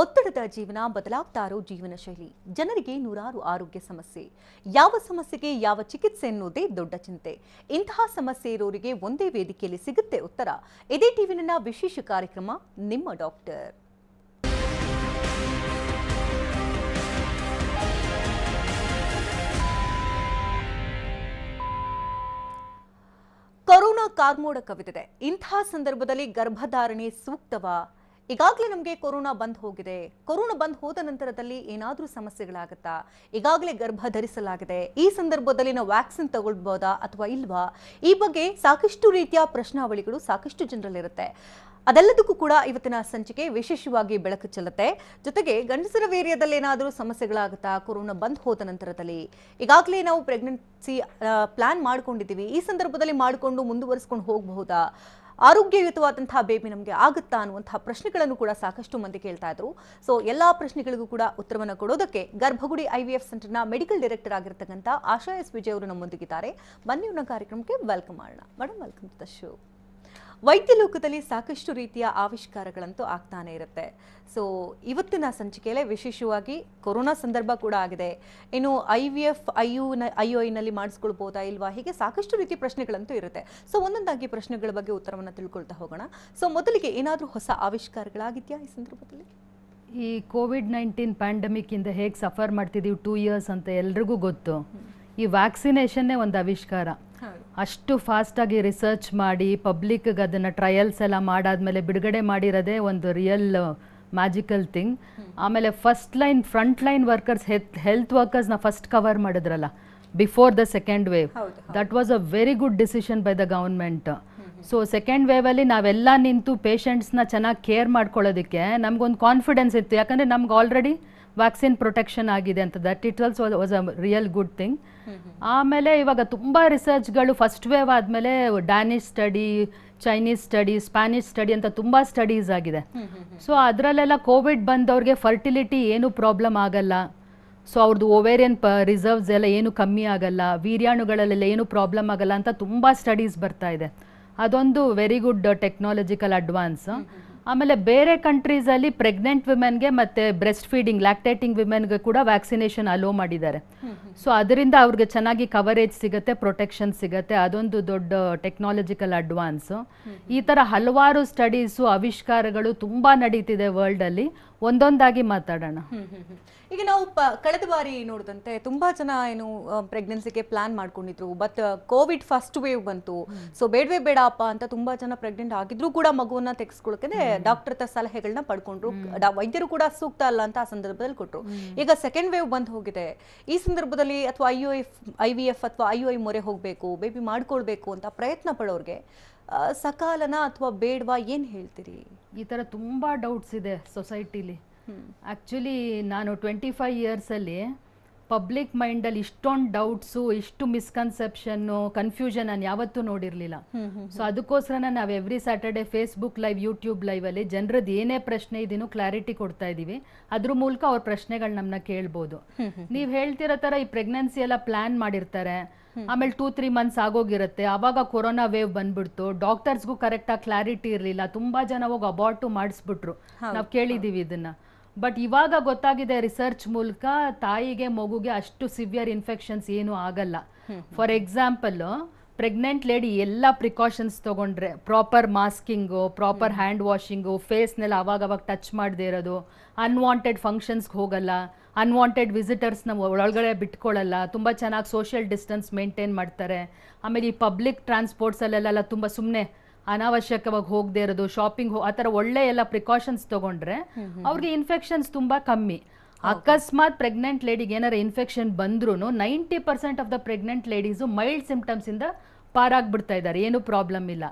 ಒತ್ತಡದ ಜೀವನ, ಬದಲಾಗ್ತಾ ಇರೋ ಜೀವನ ಶೈಲಿ, ಜನರಿಗೆ ನೂರಾರು ಆರೋಗ್ಯ ಸಮಸ್ಯೆ. ಯಾವ ಸಮಸ್ಯೆಗೆ ಯಾವ ಚಿಕಿತ್ಸೆ ಎನ್ನುವುದೇ ದೊಡ್ಡ ಚಿಂತೆ. ಇಂತಹ ಸಮಸ್ಯೆ ಇರೋರಿಗೆ ಒಂದೇ ವೇದಿಕೆಯಲ್ಲಿ ಸಿಗುತ್ತೆ ಉತ್ತರ. ಇದೇ ಟಿವಿನ ವಿಶೇಷ ಕಾರ್ಯಕ್ರಮ ನಿಮ್ಮ ಡಾಕ್ಟರ್. ಕೊರೋನಾ ಕಾರ್ಮೋಡ ಕವಿದಿದೆ. ಇಂತಹ ಸಂದರ್ಭದಲ್ಲಿ ಗರ್ಭಧಾರಣೆ ಸೂಕ್ತವಾ? ಈಗಾಗಲೇ ನಮಗೆ ಕೊರೋನಾ ಬಂದ್ ಹೋಗಿದೆ. ಕೊರೋನಾ ಬಂದ್ ಹೋದ ನಂತರದಲ್ಲಿ ಏನಾದರೂ ಸಮಸ್ಯೆಗಳಾಗುತ್ತಾ? ಈಗಾಗಲೇ ಗರ್ಭ ಧರಿಸಲಾಗಿದೆ. ಈ ಸಂದರ್ಭದಲ್ಲಿ ನಾವು ವ್ಯಾಕ್ಸಿನ್ ತಗೊಳ್ಬೋದಾ ಅಥವಾ ಇಲ್ವಾ? ಈ ಬಗ್ಗೆ ಸಾಕಷ್ಟು ರೀತಿಯ ಪ್ರಶ್ನಾವಳಿಗಳು ಸಾಕಷ್ಟು ಜನರಲ್ಲಿರುತ್ತೆ. ಅದೆಲ್ಲದಕ್ಕೂ ಕೂಡ ಇವತ್ತಿನ ಸಂಚಿಕೆ ವಿಶೇಷವಾಗಿ ಬೆಳಕು ಚೆಲ್ಲುತ್ತೆ. ಜೊತೆಗೆ ಗಂಡಸರ ವೇರಿಯಾದಲ್ಲಿ ಏನಾದರೂ ಸಮಸ್ಯೆಗಳಾಗುತ್ತಾ ಕೊರೋನಾ ಬಂದ್ ಹೋದ ನಂತರದಲ್ಲಿ? ಈಗಾಗಲೇ ನಾವು ಪ್ರೆಗ್ನೆನ್ಸಿ ಪ್ಲಾನ್ ಮಾಡ್ಕೊಂಡಿದ್ದೀವಿ, ಈ ಸಂದರ್ಭದಲ್ಲಿ ಮಾಡಿಕೊಂಡು ಮುಂದುವರಿಸ್ಕೊಂಡು ಹೋಗಬಹುದಾ? ಆರೋಗ್ಯಯುತವಾದಂತಹ ಬೇಬಿ ನಮಗೆ ಆಗುತ್ತಾ ಅನ್ನುವಂತಹ ಪ್ರಶ್ನೆಗಳನ್ನು ಕೂಡ ಸಾಕಷ್ಟು ಮಂದಿ ಕೇಳ್ತಾ ಇದ್ರು. ಸೊ ಎಲ್ಲಾ ಪ್ರಶ್ನೆಗಳಿಗೂ ಕೂಡ ಉತ್ತರವನ್ನು ಕೊಡೋದಕ್ಕೆ ಗರ್ಭಗುಡಿ IVF ಸೆಂಟರ್ನ ಮೆಡಿಕಲ್ ಡೈರೆಕ್ಟರ್ ಆಗಿರ್ತಕ್ಕಂಥ ಆಶಾ ಎಸ್ ವಿಜಯ್ ಅವರು ನಮ್ಮೊಂದಿಗಿದ್ದಾರೆ. ಬನ್ನಿ ಅವ್ರನ್ನ ಕಾರ್ಯಕ್ರಮಕ್ಕೆ ವೆಲ್ಕಮ್ ಮಾಡೋಣ. Madam, welcome to the show. ವೈದ್ಯ ಲೋಕದಲ್ಲಿ ಸಾಕಷ್ಟು ರೀತಿಯ ಆವಿಷ್ಕಾರಗಳಂತೂ ಆಗ್ತಾನೆ ಇರುತ್ತೆ. ಸೊ ಇವತ್ತಿನ ಸಂಚಿಕೆಯಲ್ಲೇ ವಿಶೇಷವಾಗಿ ಕೊರೋನಾ ಸಂದರ್ಭ ಕೂಡ ಆಗಿದೆ. ಇನ್ನು IVF IUI ಮಾಡಿಸ್ಕೊಳ್ಬೋದಾ ಇಲ್ವಾ, ಹೀಗೆ ಸಾಕಷ್ಟು ರೀತಿಯ ಪ್ರಶ್ನೆಗಳಂತೂ ಇರುತ್ತೆ. ಸೊ ಒಂದೊಂದಾಗಿ ಪ್ರಶ್ನೆಗಳ ಬಗ್ಗೆ ಉತ್ತರವನ್ನು ತಿಳ್ಕೊಳ್ತಾ ಹೋಗೋಣ. ಸೊ ಮೊದಲಿಗೆ ಏನಾದರೂ ಹೊಸ ಆವಿಷ್ಕಾರಗಳಾಗಿದೆಯಾ ಈ ಸಂದರ್ಭದಲ್ಲಿ? ಈ ಕೋವಿಡ್-19 ಪ್ಯಾಂಡಮಿಕ್ ಇಂದ ಹೇಗೆ ಸಫರ್ ಮಾಡ್ತಿದ್ದೀವಿ 2 years ಅಂತ ಎಲ್ರಿಗೂ ಗೊತ್ತು. ಈ ವ್ಯಾಕ್ಸಿನೇಷನ್ನೇ ಒಂದು ಆವಿಷ್ಕಾರ. ಅಷ್ಟು ಫಾಸ್ಟಾಗಿ ರಿಸರ್ಚ್ ಮಾಡಿ ಪಬ್ಲಿಕ್ಗೆ ಅದನ್ನು ಟ್ರಯಲ್ಸ್ ಎಲ್ಲ ಮಾಡಾದ್ಮೇಲೆ ಬಿಡುಗಡೆ ಮಾಡಿರೋದೇ ಒಂದು ರಿಯಲ್ ಮ್ಯಾಜಿಕಲ್ ಥಿಂಗ್. ಆಮೇಲೆ ಫ್ರಂಟ್ ಲೈನ್ ವರ್ಕರ್ಸ್, ಹೆಲ್ತ್ ವರ್ಕರ್ಸ್ನ ಫಸ್ಟ್ ಕವರ್ ಮಾಡಿದ್ರಲ್ಲ before the second wave. That was a very good decision by the government. So second ವೇವಲ್ಲಿ ನಾವೆಲ್ಲ ನಿಂತು ಪೇಷಂಟ್ಸ್ನ ಚೆನ್ನಾಗಿ ಕೇರ್ ಮಾಡ್ಕೊಳ್ಳೋದಕ್ಕೆ ನಮಗೊಂದು ಕಾನ್ಫಿಡೆನ್ಸ್ ಇತ್ತು, ಯಾಕಂದರೆ ನಮ್ಗೆ ಆಲ್ರೆಡಿ ವ್ಯಾಕ್ಸಿನ್ ಪ್ರೊಟೆಕ್ಷನ್ ಆಗಿದೆ ಅಂತ. That it was a real good thing. ಆಮೇಲೆ ಇವಾಗ ತುಂಬ ರಿಸರ್ಚ್ಗಳು ಫಸ್ಟ್ ವೇವ್ ಆದಮೇಲೆ Danish study, Chinese study, Spanish study ಅಂತ ತುಂಬ ಸ್ಟಡೀಸ್ ಆಗಿದೆ. ಸೊ ಅದರಲ್ಲೆಲ್ಲ ಕೋವಿಡ್ ಬಂದವ್ರಿಗೆ ಫರ್ಟಿಲಿಟಿ ಏನು ಪ್ರಾಬ್ಲಮ್ ಆಗಲ್ಲ, ಸೊ ಅವ್ರದ್ದು ಓವೇರಿಯನ್ ರಿಸರ್ವ್ಸ್ ಎಲ್ಲ ಏನು ಕಮ್ಮಿ ಆಗಲ್ಲ, ವೀರ್ಯಾಣುಗಳಲ್ಲೆಲ್ಲ ಏನು ಪ್ರಾಬ್ಲಮ್ ಆಗಲ್ಲ ಅಂತ ತುಂಬ ಸ್ಟಡೀಸ್ ಬರ್ತಾ ಇದೆ. ಅದೊಂದು ವೆರಿ ಗುಡ್ ಟೆಕ್ನಾಲಜಿಕಲ್ ಅಡ್ವಾನ್ಸ್. ಆಮೇಲೆ ಬೇರೆ ಕಂಟ್ರೀಸಲ್ಲಿ ಪ್ರೆಗ್ನೆಂಟ್ ವಿಮೆನ್ಗೆ ಮತ್ತು ಬ್ರೆಸ್ಟ್ ಫೀಡಿಂಗ್ ಲ್ಯಾಕ್ಟೇಟಿಂಗ್ ವಿಮೆನ್ಗೆ ಕೂಡ ವ್ಯಾಕ್ಸಿನೇಷನ್ ಅಲೋ ಮಾಡಿದ್ದಾರೆ. ಸೊ ಅದರಿಂದ ಅವ್ರಿಗೆ ಚೆನ್ನಾಗಿ ಕವರೇಜ್ ಸಿಗುತ್ತೆ, ಪ್ರೊಟೆಕ್ಷನ್ ಸಿಗುತ್ತೆ. ಅದೊಂದು ದೊಡ್ಡ ಟೆಕ್ನಾಲಜಿಕಲ್ ಅಡ್ವಾನ್ಸು. ಈ ಥರ ಹಲವಾರು ಸ್ಟಡೀಸು, ಆವಿಷ್ಕಾರಗಳು ತುಂಬ ನಡೀತಿದೆ ವರ್ಲ್ಡಲ್ಲಿ. ಒಂದೊಂದಾಗಿ ಮಾತಾಡೋಣ. ಈಗ ನಾವು ಕಳೆದ ಬಾರಿ ನೋಡಿದಂತೆ ತುಂಬಾ ಜನ ಏನು ಪ್ರೆಗ್ನೆನ್ಸಿಗೆ ಪ್ಲಾನ್ ಮಾಡ್ಕೊಂಡಿದ್ರು. ಬಟ್ ಕೋವಿಡ್ ಫಸ್ಟ್ ವೇವ್ ಬಂತು. ಸೊ ಬೇಡವೇ ಬೇಡಪ್ಪ ಅಂತ ತುಂಬಾ ಜನ ಪ್ರೆಗ್ನೆಂಟ್ ಆಗಿದ್ರು ಕೂಡ ಮಗುವನ್ನ ತೆಗೆಸ್ಕೊಳ್ಳೋಕೆ ಡಾಕ್ಟರ್ ಹತ್ರ ಸಲಹೆಗಳನ್ನ ಪಡ್ಕೊಂಡ್ರು. ವೈದ್ಯರು ಕೂಡ ಸೂಕ್ತ ಅಲ್ಲ ಅಂತ ಆ ಸಂದರ್ಭದಲ್ಲಿ ಕೊಟ್ಟರು. ಈಗ ಸೆಕೆಂಡ್ ವೇವ್ ಬಂದ್ ಹೋಗಿದೆ. ಈ ಸಂದರ್ಭದಲ್ಲಿ ಅಥವಾ IVF ಅಥವಾ IUI ಮೊರೆ ಹೋಗ್ಬೇಕು, ಬೇಬಿ ಮಾಡ್ಕೊಳ್ಬೇಕು ಅಂತ ಪ್ರಯತ್ನ ಪಡೋರ್ಗೆ ಸಕಾಲನ ಅಥವಾ ಬೇಡವಾ, ಏನ್ ಹೇಳ್ತೀರಿ? ಈ ಥರ ತುಂಬ ಡೌಟ್ಸ್ ಇದೆ ಸೊಸೈಟಿಲಿ. ಆ್ಯಕ್ಚುಲಿ ನಾನು 25 ಇಯರ್ಸಲ್ಲಿ ಪಬ್ಲಿಕ್ ಮೈಂಡಲ್ಲಿ ಇಷ್ಟೊಂದು ಡೌಟ್ಸು, ಇಷ್ಟು ಮಿಸ್ಕನ್ಸೆಪ್ಷನ್ನು, ಕನ್ಫ್ಯೂಷನ್ ನಾನು ಯಾವತ್ತೂ ನೋಡಿರಲಿಲ್ಲ. ಸೊ ಅದಕ್ಕೋಸ್ಕರ ನಾವು every Saturday Facebook live, YouTube ಲೈವಲ್ಲಿ ಜನರದ್ದು ಏನೇ ಪ್ರಶ್ನೆ ಇದೀನೋ ಕ್ಲಾರಿಟಿ ಕೊಡ್ತಾ ಇದ್ದೀವಿ. ಅದ್ರ ಮೂಲಕ ಅವ್ರ ಪ್ರಶ್ನೆಗಳು ನಮ್ಮನ್ನ ಕೇಳ್ಬೋದು. ನೀವು ಹೇಳ್ತಿರೋ ಥರ ಈ ಪ್ರೆಗ್ನೆನ್ಸಿ ಎಲ್ಲ ಪ್ಲ್ಯಾನ್ ಮಾಡಿರ್ತಾರೆ, ಆಮೇಲೆ 2-3 months ಆಗೋಗಿರುತ್ತೆ. ಆವಾಗ ಕೊರೋನಾ ವೇವ್ ಬಂದ್ಬಿಡ್ತು. ಡಾಕ್ಟರ್ಸ್ಗೂ ಕರೆಕ್ಟಾಗಿ ಕ್ಲಾರಿಟಿ ಇರಲಿಲ್ಲ. ತುಂಬ ಜನ ಹೋಗಿ ಅಬಾರ್ಟು ಮಾಡಿಸ್ಬಿಟ್ರು. ನಾವು ಕೇಳಿದ್ದೀವಿ ಇದನ್ನ. ಬಟ್ ಇವಾಗ ಗೊತ್ತಾಗಿದೆ ರಿಸರ್ಚ್ ಮೂಲಕ ತಾಯಿಗೆ ಮಗುಗೆ ಅಷ್ಟು ಸಿವಿಯರ್ ಇನ್ಫೆಕ್ಷನ್ಸ್ ಏನೂ ಆಗಲ್ಲ. ಫಾರ್ ಎಕ್ಸಾಂಪಲ್, ಪ್ರೆಗ್ನೆಂಟ್ ಲೇಡಿ ಎಲ್ಲ ಪ್ರಿಕಾಷನ್ಸ್ ತೊಗೊಂಡ್ರೆ, ಪ್ರಾಪರ್ ಮಾಸ್ಕಿಂಗು, ಪ್ರಾಪರ್ ಹ್ಯಾಂಡ್ ವಾಷಿಂಗು, ಫೇಸ್ನೆಲ್ಲ ಅವಾಗ ಟಚ್ ಮಾಡದೇ ಇರೋದು, ಅನ್ವಾಂಟೆಡ್ ಫಂಕ್ಷನ್ಸ್ಗೆ ಹೋಗಲ್ಲ, ಅನ್ವಾಂಟೆಡ್ ವಿಸಿಟರ್ಸ್ನ ಒಳಗಡೆ ಬಿಟ್ಕೊಳ್ಳಲ್ಲ, ತುಂಬ ಚೆನ್ನಾಗಿ ಸೋಷಿಯಲ್ ಡಿಸ್ಟೆನ್ಸ್ ಮೇಂಟೈನ್ ಮಾಡ್ತಾರೆ. ಆಮೇಲೆ ಈ ಪಬ್ಲಿಕ್ ಟ್ರಾನ್ಸ್ಪೋರ್ಟ್ಸಲ್ಲೆಲ್ಲ ತುಂಬ ಸುಮ್ಮನೆ ಅನಾವಶ್ಯಕವಾಗಿ ಹೋಗದೆ ಇರೋದು, ಶಾಪಿಂಗ್ ಆ ಥರ ಒಳ್ಳೆ ಎಲ್ಲ ಪ್ರಿಕಾಷನ್ಸ್ ತೊಗೊಂಡ್ರೆ ಅವ್ರಿಗೆ ಇನ್ಫೆಕ್ಷನ್ಸ್ ತುಂಬ ಕಮ್ಮಿ. ಅಕಸ್ಮಾತ್ ಪ್ರೆಗ್ನೆಂಟ್ ಲೇಡಿಗೆ ಏನಾರ ಇನ್ಫೆಕ್ಷನ್ ಬಂದ್ರೂ 90% of the pregnant ladies mild symptoms ಇಂದ ಪಾರಾಗ್ಬಿಡ್ತಾ ಇದ್ದಾರೆ, ಏನು ಪ್ರಾಬ್ಲಮ್ ಇಲ್ಲ.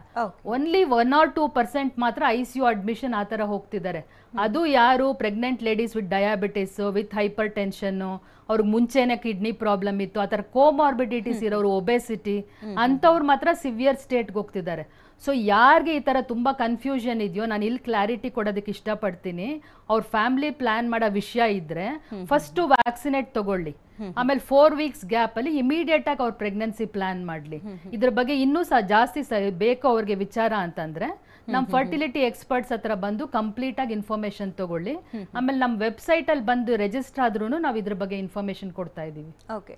ಓನ್ಲಿ 1 or 2% ಮಾತ್ರ ICU ಅಡ್ಮಿಷನ್ ಆ ಥರ ಹೋಗ್ತಿದ್ದಾರೆ. ಅದು ಯಾರು pregnant ladies with diabetes, with hypertension, ಅವ್ರಿಗೆ ಮುಂಚೆನೆ ಕಿಡ್ನಿ ಪ್ರಾಬ್ಲಮ್ ಇತ್ತು, ಆ ಥರ ಕೋಮಾರ್ಬಿಡಿಟೀಸ್ ಇರೋರು, ಒಬೆಸಿಟಿ ಅಂಥವ್ರು ಮಾತ್ರ ಸಿವಿಯರ್ ಸ್ಟೇಟ್ಗೆ ಹೋಗ್ತಿದ್ದಾರೆ. ಸೊ ಯಾರಿಗೆ ಈ ಥರ ತುಂಬ ಕನ್ಫ್ಯೂಷನ್ ಇದೆಯೋ, ನಾನು ಇಲ್ಲಿ ಕ್ಲಾರಿಟಿ ಕೊಡೋದಕ್ಕೆ ಇಷ್ಟಪಡ್ತೀನಿ. ಅವ್ರ ಫ್ಯಾಮಿಲಿ ಪ್ಲಾನ್ ಮಾಡೋ ವಿಷಯ ಇದ್ದರೆ ಫಸ್ಟು ವ್ಯಾಕ್ಸಿನೇಟ್ ತಗೊಳ್ಳಿ. ಆಮೇಲೆ 4 weeks ಗ್ಯಾಪಲ್ಲಿ ಇಮಿಡಿಯೇಟ್ ಆಗಿ ಅವ್ರ ಪ್ರೆಗ್ನೆನ್ಸಿ ಪ್ಲಾನ್ ಮಾಡಲಿ. ಇದ್ರ ಬಗ್ಗೆ ಇನ್ನೂ ಜಾಸ್ತಿ ಬೇಕು ಅವ್ರಿಗೆ ವಿಚಾರ ಅಂತಂದರೆ ನಮ್ಮ ಫರ್ಟಿಲಿಟಿ ಎಕ್ಸ್ಪರ್ಟ್ಸ್ ಹತ್ರ ಬಂದು ಕಂಪ್ಲೀಟ್ ಆಗಿ ಇನ್ಫಾರ್ಮೇಶನ್ ತಗೊಳ್ಳಿ. ಆಮೇಲೆ ನಮ್ಮ ವೆಬ್ಸೈಟ್ ಅಲ್ಲಿ ಬಂದು ರಿಜಿಸ್ಟರ್ ಆದ್ರೂ ನಾವು ಇದ್ರ ಬಗ್ಗೆ ಇನ್ಫಾರ್ಮೇಶನ್ ಕೊಡ್ತಾ ಇದೀವಿ. ಓಕೆ,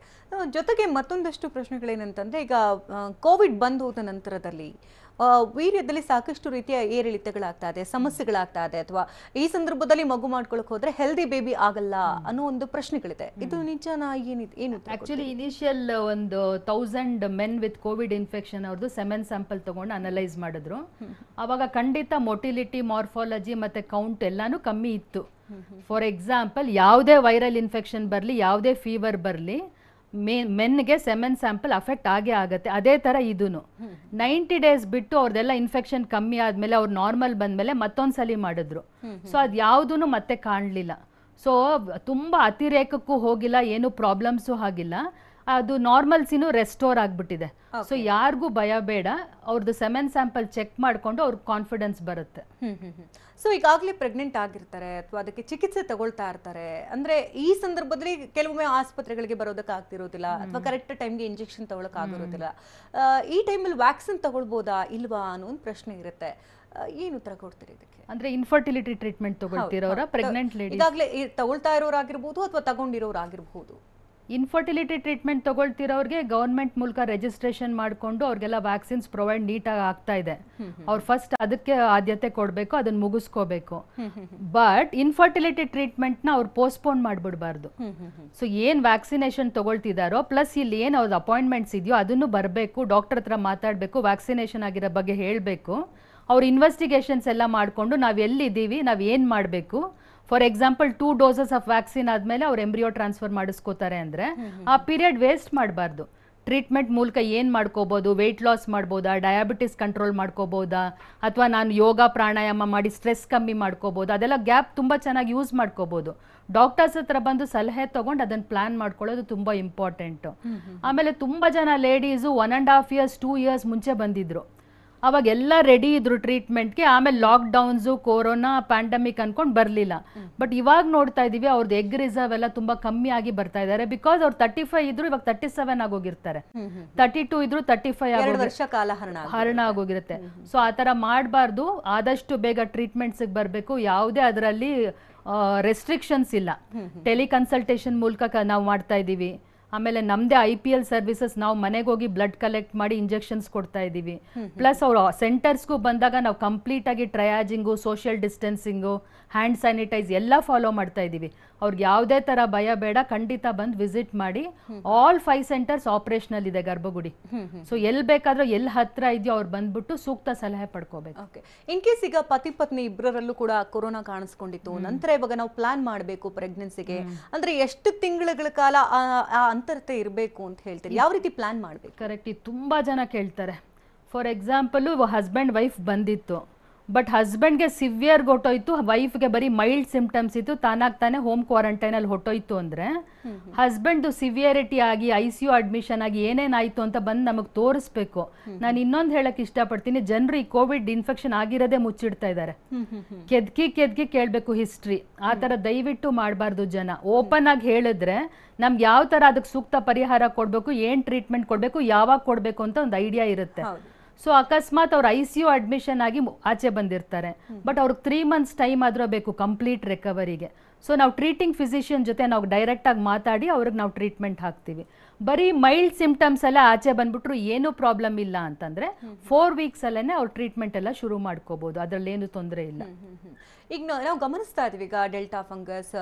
ಜೊತೆಗೆ ಮತ್ತೊಂದಷ್ಟು ಪ್ರಶ್ನೆಗಳೇನಂತಂದ್ರೆ, ಈಗ ಕೋವಿಡ್ ಬಂದು ಹೋದ ನಂತರದಲ್ಲಿ ವೀರ್ಯದಲ್ಲಿ ಸಾಕಷ್ಟು ರೀತಿಯ ಏರಿಳಿತಗಳಾಗ್ತಾ ಇದೆ, ಸಮಸ್ಯೆಗಳಾಗ್ತಾ ಇದೆ, ಅಥವಾ ಈ ಸಂದರ್ಭದಲ್ಲಿ ಮಗು ಮಾಡ್ಕೊಳಕ್ ಹೋದ್ರೆ ಹೆಲ್ದಿ ಬೇಬಿ ಆಗಲ್ಲ ಅನ್ನೋ ಒಂದು ಪ್ರಶ್ನೆಗಳಿದೆ. ಇದು ನಿಜನಾ? ಏನು ಆಕ್ಚುಲಿ ಇನಿಷಿಯಲ್ ಒಂದು 1000 ಮೆನ್ ವಿತ್ ಕೋವಿಡ್ ಇನ್ಫೆಕ್ಷನ್ ಅವ್ರದ್ದು ಸೆಮೆನ್ ಸ್ಯಾಂಪಲ್ ತಗೊಂಡು ಅನಲೈಸ್ ಮಾಡಿದ್ರು. ಅವಾಗ ಖಂಡಿತ ಮೊಟಿಲಿಟಿ, ಮಾರ್ಫಾಲಜಿ ಮತ್ತೆ ಕೌಂಟ್ ಎಲ್ಲಾನು ಕಮ್ಮಿ ಇತ್ತು. ಫಾರ್ ಎಕ್ಸಾಂಪಲ್, ಯಾವುದೇ ವೈರಲ್ ಇನ್ಫೆಕ್ಷನ್ ಬರಲಿ, ಯಾವುದೇ ಫೀವರ್ ಬರಲಿ, ಮೆನ್ಗೆ ಸೆಮೆನ್ ಸ್ಯಾಂಪಲ್ ಅಫೆಕ್ಟ್ ಆಗೇ ಆಗುತ್ತೆ. ಅದೇ ತರ ಇದೂನು 90 ಡೇಸ್ ಬಿಟ್ಟು ಅವ್ರದೆಲ್ಲ ಇನ್ಫೆಕ್ಷನ್ ಕಮ್ಮಿ ಆದ್ಮೇಲೆ ಅವ್ರು ನಾರ್ಮಲ್ ಬಂದ್ಮೇಲೆ ಮತ್ತೊಂದ್ಸಲಿ ಮಾಡಿದ್ರು. ಸೊ ಅದ್ ಯಾವ್ದೂ ಮತ್ತೆ ಕಾಣಲಿಲ್ಲ. ಸೊ ತುಂಬಾ ಅತಿರೇಕಕ್ಕೂ ಹೋಗಿಲ್ಲ, ಏನು ಪ್ರಾಬ್ಲಮ್ಸು ಆಗಿಲ್ಲ, ಅದು ನಾರ್ಮಲ್ಸಿನೂ ರೆಸ್ಟೋರ್ ಆಗ್ಬಿಟ್ಟಿದೆ. ಸೊ ಯಾರಿಗೂ ಭಯ ಬೇಡ, ಅವ್ರದ್ದು ಸೆಮೆನ್ ಸ್ಯಾಂಪಲ್ ಚೆಕ್ ಮಾಡ್ಕೊಂಡು ಅವ್ರಿಗೆ ಕಾನ್ಫಿಡೆನ್ಸ್ ಬರುತ್ತೆ. ಸೊ ಈಗಾಗಲೇ ಪ್ರೆಗ್ನೆಂಟ್ ಆಗಿರ್ತಾರೆ ಅಥವಾ ಅದಕ್ಕೆ ಚಿಕಿತ್ಸೆ ತಗೊಳ್ತಾ ಇರ್ತಾರೆ ಅಂದ್ರೆ, ಈ ಸಂದರ್ಭದಲ್ಲಿ ಕೆಲವೊಮ್ಮೆ ಆಸ್ಪತ್ರೆಗಳಿಗೆ ಬರೋದಕ್ಕೆ ಆಗ್ತಿರೋದಿಲ್ಲ, ಅಥವಾ ಕರೆಕ್ಟ್ ಟೈಮ್ಗೆ ಇಂಜೆಕ್ಷನ್ ತಗೊಳಕ್ ಆಗಿರೋದಿಲ್ಲ. ಈ ಟೈಮಲ್ಲಿ ವ್ಯಾಕ್ಸಿನ್ ತಗೊಳ್ಬೋದಾ ಇಲ್ವಾ ಅನ್ನೋ ಒಂದು ಪ್ರಶ್ನೆ ಇರುತ್ತೆ. ಏನು ಉತ್ತರ ಕೊಡ್ತೀರಿ ಇದಕ್ಕೆ? ಅಂದ್ರೆ ಇನ್ಫರ್ಟಿಲಿಟಿ ಟ್ರೀಟ್ಮೆಂಟ್ ತಗೊಳ್ತಿರೋರ ಪ್ರೆಗ್ನೆಂಟ್ ಲೇಡಿ ಈಗಾಗಲೇ ತಗೊಳ್ತಾ ಇರೋರಾಗಿರ್ಬೋದು ಅಥವಾ ತಗೊಂಡಿರೋರಾಗಿರ್ಬೋದು, ಇನ್ಫರ್ಟಿಲಿಟಿ ಟ್ರೀಟ್ಮೆಂಟ್ ತಗೊಳ್ತಿರೋರಿಗೆ ಗವರ್ಮೆಂಟ್ ಮೂಲಕ ರಿಜಿಸ್ಟ್ರೇಷನ್ ಮಾಡಿಕೊಂಡು ಅವ್ರಿಗೆಲ್ಲ ವ್ಯಾಕ್ಸಿನ್ಸ್ ಪ್ರೊವೈಡ್ ನೀಟಾಗಿ ಆಗ್ತಾ ಇದೆ. ಅವ್ರು ಫಸ್ಟ್ ಅದಕ್ಕೆ ಆದ್ಯತೆ ಕೊಡಬೇಕು, ಅದನ್ನ ಮುಗಿಸ್ಕೋಬೇಕು. ಬಟ್ ಇನ್ಫರ್ಟಿಲಿಟಿ ಟ್ರೀಟ್ಮೆಂಟ್ನ ಅವ್ರು ಪೋಸ್ಟ್ಪೋನ್ ಮಾಡಿಬಿಡಬಾರ್ದು. ಸೊ ಏನ್ ವ್ಯಾಕ್ಸಿನೇಷನ್ ತಗೊಳ್ತಿದಾರೋ ಪ್ಲಸ್ ಇಲ್ಲಿ ಏನು ಅವ್ರದ್ದು ಅಪಾಯಿಂಟ್ಮೆಂಟ್ಸ್ ಇದೆಯೋ ಅದನ್ನು ಬರಬೇಕು, ಡಾಕ್ಟರ್ ಹತ್ರ ಮಾತಾಡಬೇಕು, ವ್ಯಾಕ್ಸಿನೇಷನ್ ಆಗಿರೋ ಬಗ್ಗೆ ಹೇಳಬೇಕು. ಅವ್ರ ಇನ್ವೆಸ್ಟಿಗೇಷನ್ಸ್ ಎಲ್ಲ ಮಾಡಿಕೊಂಡು ನಾವು ಎಲ್ಲಿದ್ದೀವಿ, ನಾವು ಏನು ಮಾಡಬೇಕು. For example 2 doses of vaccine ಆದ್ಮೇಲೆ ಅವ್ರು ಎಂಬ್ರಿಯೋ ಟ್ರಾನ್ಸ್ಫರ್ ಮಾಡಿಸ್ಕೋತಾರೆ ಅಂದ್ರೆ ಆ ಪೀರಿಯಡ್ ವೇಸ್ಟ್ ಮಾಡಬಾರ್ದು. ಟ್ರೀಟ್ಮೆಂಟ್ ಮೂಲಕ ಏನು ಮಾಡ್ಕೋಬೋದು, ವೆಯ್ಟ್ ಲಾಸ್ ಮಾಡ್ಬೋದಾ, ಡಯಾಬಿಟಿಸ್ ಕಂಟ್ರೋಲ್ ಮಾಡ್ಕೋಬೋದಾ, ಅಥವಾ ನಾನು ಯೋಗ ಪ್ರಾಣಾಯಾಮ ಮಾಡಿ ಸ್ಟ್ರೆಸ್ ಕಮ್ಮಿ ಮಾಡ್ಕೋಬೋದು, ಅದೆಲ್ಲ ಗ್ಯಾಪ್ ತುಂಬ ಚೆನ್ನಾಗಿ ಯೂಸ್ ಮಾಡ್ಕೋಬೋದು. ಡಾಕ್ಟರ್ಸ್ ಹತ್ರ ಬಂದು ಸಲಹೆ ತಗೊಂಡು ಅದನ್ನು ಪ್ಲಾನ್ ಮಾಡ್ಕೊಳ್ಳೋದು ತುಂಬ ಇಂಪಾರ್ಟೆಂಟು. ಆಮೇಲೆ ತುಂಬ ಜನ ಲೇಡೀಸು 1.5 years 2 years ಮುಂಚೆ ಬಂದಿದ್ರು. ಅವಾಗ ಎಲ್ಲ ರೆಡಿ ಇದ್ರು ಟ್ರೀಟ್ಮೆಂಟ್ಗೆ. ಆಮೇಲೆ ಲಾಕ್ಡೌನ್ಸು, ಕೊರೋನಾ, ಪ್ಯಾಂಡಮಿಕ್ ಅನ್ಕೊಂಡು ಬರಲಿಲ್ಲ. ಬಟ್ ಇವಾಗ ನೋಡ್ತಾ ಇದೀವಿ ಅವ್ರದ್ದು ಎಗ್ ರಿಸರ್ವ್ ಎಲ್ಲ ತುಂಬಾ ಕಮ್ಮಿ ಆಗಿ ಬರ್ತಾ ಇದ್ದಾರೆ. ಬಿಕಾಸ್ ಅವ್ರು 35 ಇದ್ರು, ಇವಾಗ 37 ಆಗೋಗಿರ್ತಾರೆ. 32 ಇದ್ರು 35 ಹರಣ ಆಗೋಗಿರುತ್ತೆ. ಸೊ ಆ ಥರ ಮಾಡಬಾರ್ದು. ಆದಷ್ಟು ಬೇಗ ಟ್ರೀಟ್ಮೆಂಟ್ಸ್ ಬರಬೇಕು. ಯಾವುದೇ ಅದರಲ್ಲಿ ರೆಸ್ಟ್ರಿಕ್ಷನ್ಸ್ ಇಲ್ಲ. ಟೆಲಿಕನ್ಸಲ್ಟೇಷನ್ ಮೂಲಕ ನಾವು ಮಾಡ್ತಾ ಇದ್ದೀವಿ. ಆಮೇಲೆ ನಮ್ಮದೇ IPL ಸರ್ವಿಸಸ್, ನಾವು ಮನೆಗೆ ಹೋಗಿ ಬ್ಲಡ್ ಕಲೆಕ್ಟ್ ಮಾಡಿ ಇಂಜೆಕ್ಷನ್ಸ್ ಕೊಡ್ತಾ ಇದ್ದೀವಿ. ಪ್ಲಸ್ ಅವ್ರು ಸೆಂಟರ್ಸ್ಗೂ ಬಂದಾಗ ನಾವು ಕಂಪ್ಲೀಟ್ ಆಗಿ ಟ್ರಯಾಜಿಂಗು, ಸೋಷಿಯಲ್ ಡಿಸ್ಟೆನ್ಸಿಂಗು, ಹ್ಯಾಂಡ್ ಸ್ಯಾನಿಟೈಸ್ ಎಲ್ಲ ಫಾಲೋ ಮಾಡ್ತಾ ಇದ್ದೀವಿ. ಅವ್ರಿಗೆ ಯಾವುದೇ ಥರ ಭಯ ಬೇಡ, ಖಂಡಿತ ಬಂದು ವಿಸಿಟ್ ಮಾಡಿ. ಆಲ್ 5 ಸೆಂಟರ್ಸ್ ಆಪರೇಷನಲ್ ಇದೆ ಗರ್ಭಗುಡಿ. ಸೊ ಎಲ್ಲಿ ಬೇಕಾದ್ರೂ, ಎಲ್ಲಿ ಹತ್ರ ಇದೆಯೋ ಅವ್ರು ಬಂದ್ಬಿಟ್ಟು ಸೂಕ್ತ ಸಲಹೆ ಪಡ್ಕೋಬೇಕು. ಇನ್ ಕೇಸ್ ಈಗ ಪತಿ ಪತ್ನಿ ಇಬ್ಬರಲ್ಲೂ ಕೂಡ ಕೊರೋನಾ ಕಾಣಿಸ್ಕೊಂಡಿತ್ತು, ನಂತರ ಇವಾಗ ನಾವು ಪ್ಲಾನ್ ಮಾಡಬೇಕು ಪ್ರೆಗ್ನೆನ್ಸಿಗೆ ಅಂದ್ರೆ ಎಷ್ಟು ತಿಂಗಳ ಕಾಲ ಆ ಅಂತರತೆ ಇರಬೇಕು ಅಂತ ಹೇಳ್ತೀರಿ? ಯಾವ ರೀತಿ ಪ್ಲಾನ್ ಮಾಡಬೇಕು? ಕರೆಕ್ಟ್, ಇದು ತುಂಬಾ ಜನ ಕೇಳ್ತಾರೆ. ಫಾರ್ ಎಕ್ಸಾಂಪಲ್, ಹಸ್ಬೆಂಡ್ ವೈಫ್ ಬಂದಿತ್ತು, ಬಟ್ ಹಸ್ಬೆಂಡ್ಗೆ ಸಿವಿಯರ್ ಹೊಟ್ಟೋಯ್ತು, ವೈಫ್ಗೆ ಬರೀ ಮೈಲ್ಡ್ ಸಿಂಪ್ಟಮ್ಸ್ ಇತ್ತು, ತಾನಾಗ್ತಾನೆ ಹೋಮ್ ಕ್ವಾರಂಟೈನಲ್ಲಿ ಹೊಟ್ಟೋಯ್ತು ಅಂದ್ರೆ ಹಸ್ಬೆಂಡ್ದು ಸಿವಿಯರಿಟಿ ಆಗಿ ICU ಅಡ್ಮಿಷನ್ ಆಗಿ ಏನೇನಾಯ್ತು ಅಂತ ಬಂದು ನಮಗೆ ತೋರಿಸ್ಬೇಕು. ನಾನು ಇನ್ನೊಂದು ಹೇಳಕ್ ಇಷ್ಟಪಡ್ತೀನಿ, ಜನರು ಈ ಕೋವಿಡ್ ಇನ್ಫೆಕ್ಷನ್ ಆಗಿರೋದೇ ಮುಚ್ಚಿಡ್ತಾ ಇದ್ದಾರೆ. ಕೆದ್ಕಿ ಕೇಳಬೇಕು ಹಿಸ್ಟ್ರಿ. ಆ ಥರ ದಯವಿಟ್ಟು ಮಾಡಬಾರ್ದು. ಜನ ಓಪನ್ ಆಗಿ ಹೇಳಿದ್ರೆ ನಮ್ಗೆ ಯಾವ ಥರ ಅದಕ್ಕೆ ಸೂಕ್ತ ಪರಿಹಾರ ಕೊಡಬೇಕು, ಏನು ಟ್ರೀಟ್ಮೆಂಟ್ ಕೊಡಬೇಕು, ಯಾವಾಗ ಕೊಡಬೇಕು ಅಂತ ಒಂದು ಐಡಿಯಾ ಇರುತ್ತೆ. ಸೊ ಅಕಸ್ಮಾತ್ ಅವ್ರು ICU ಅಡ್ಮಿಷನ್ ಆಗಿ ಆಚೆ ಬಂದಿರ್ತಾರೆ, ಬಟ್ ಅವ್ರಿಗೆ 3 months ಟೈಮ್ ಆದ್ರೂ ಬೇಕು ಕಂಪ್ಲೀಟ್ ರಿಕವರಿಗೆ. ಸೊ ನಾವು ಟ್ರೀಟಿಂಗ್ ಫಿಸಿಷಿಯನ್ ಜೊತೆ ನಾವು ಡೈರೆಕ್ಟಾಗಿ ಮಾತಾಡಿ ಅವ್ರಿಗೆ ನಾವು ಟ್ರೀಟ್ಮೆಂಟ್ ಹಾಕ್ತೀವಿ. ಬರೀ ಮೈಲ್ಡ್ ಸಿಂಪ್ಟಮ್ಸ್ ಎಲ್ಲ ಆಚೆ ಬಂದ್ಬಿಟ್ರು ಏನೂ ಪ್ರಾಬ್ಲಮ್ ಇಲ್ಲ ಅಂತಂದ್ರೆ 4 weeks ಅಲ್ಲೇ ಅವ್ರ ಟ್ರೀಟ್ಮೆಂಟ್ ಎಲ್ಲ ಶುರು ಮಾಡ್ಕೋಬಹುದು. ಅದರಲ್ಲಿ ಏನು ತೊಂದರೆ ಇಲ್ಲ. ಈಗ ನಾವು ಗಮನಿಸ್ತಾ ಇದೀವಿ, ಈಗ delta fungus,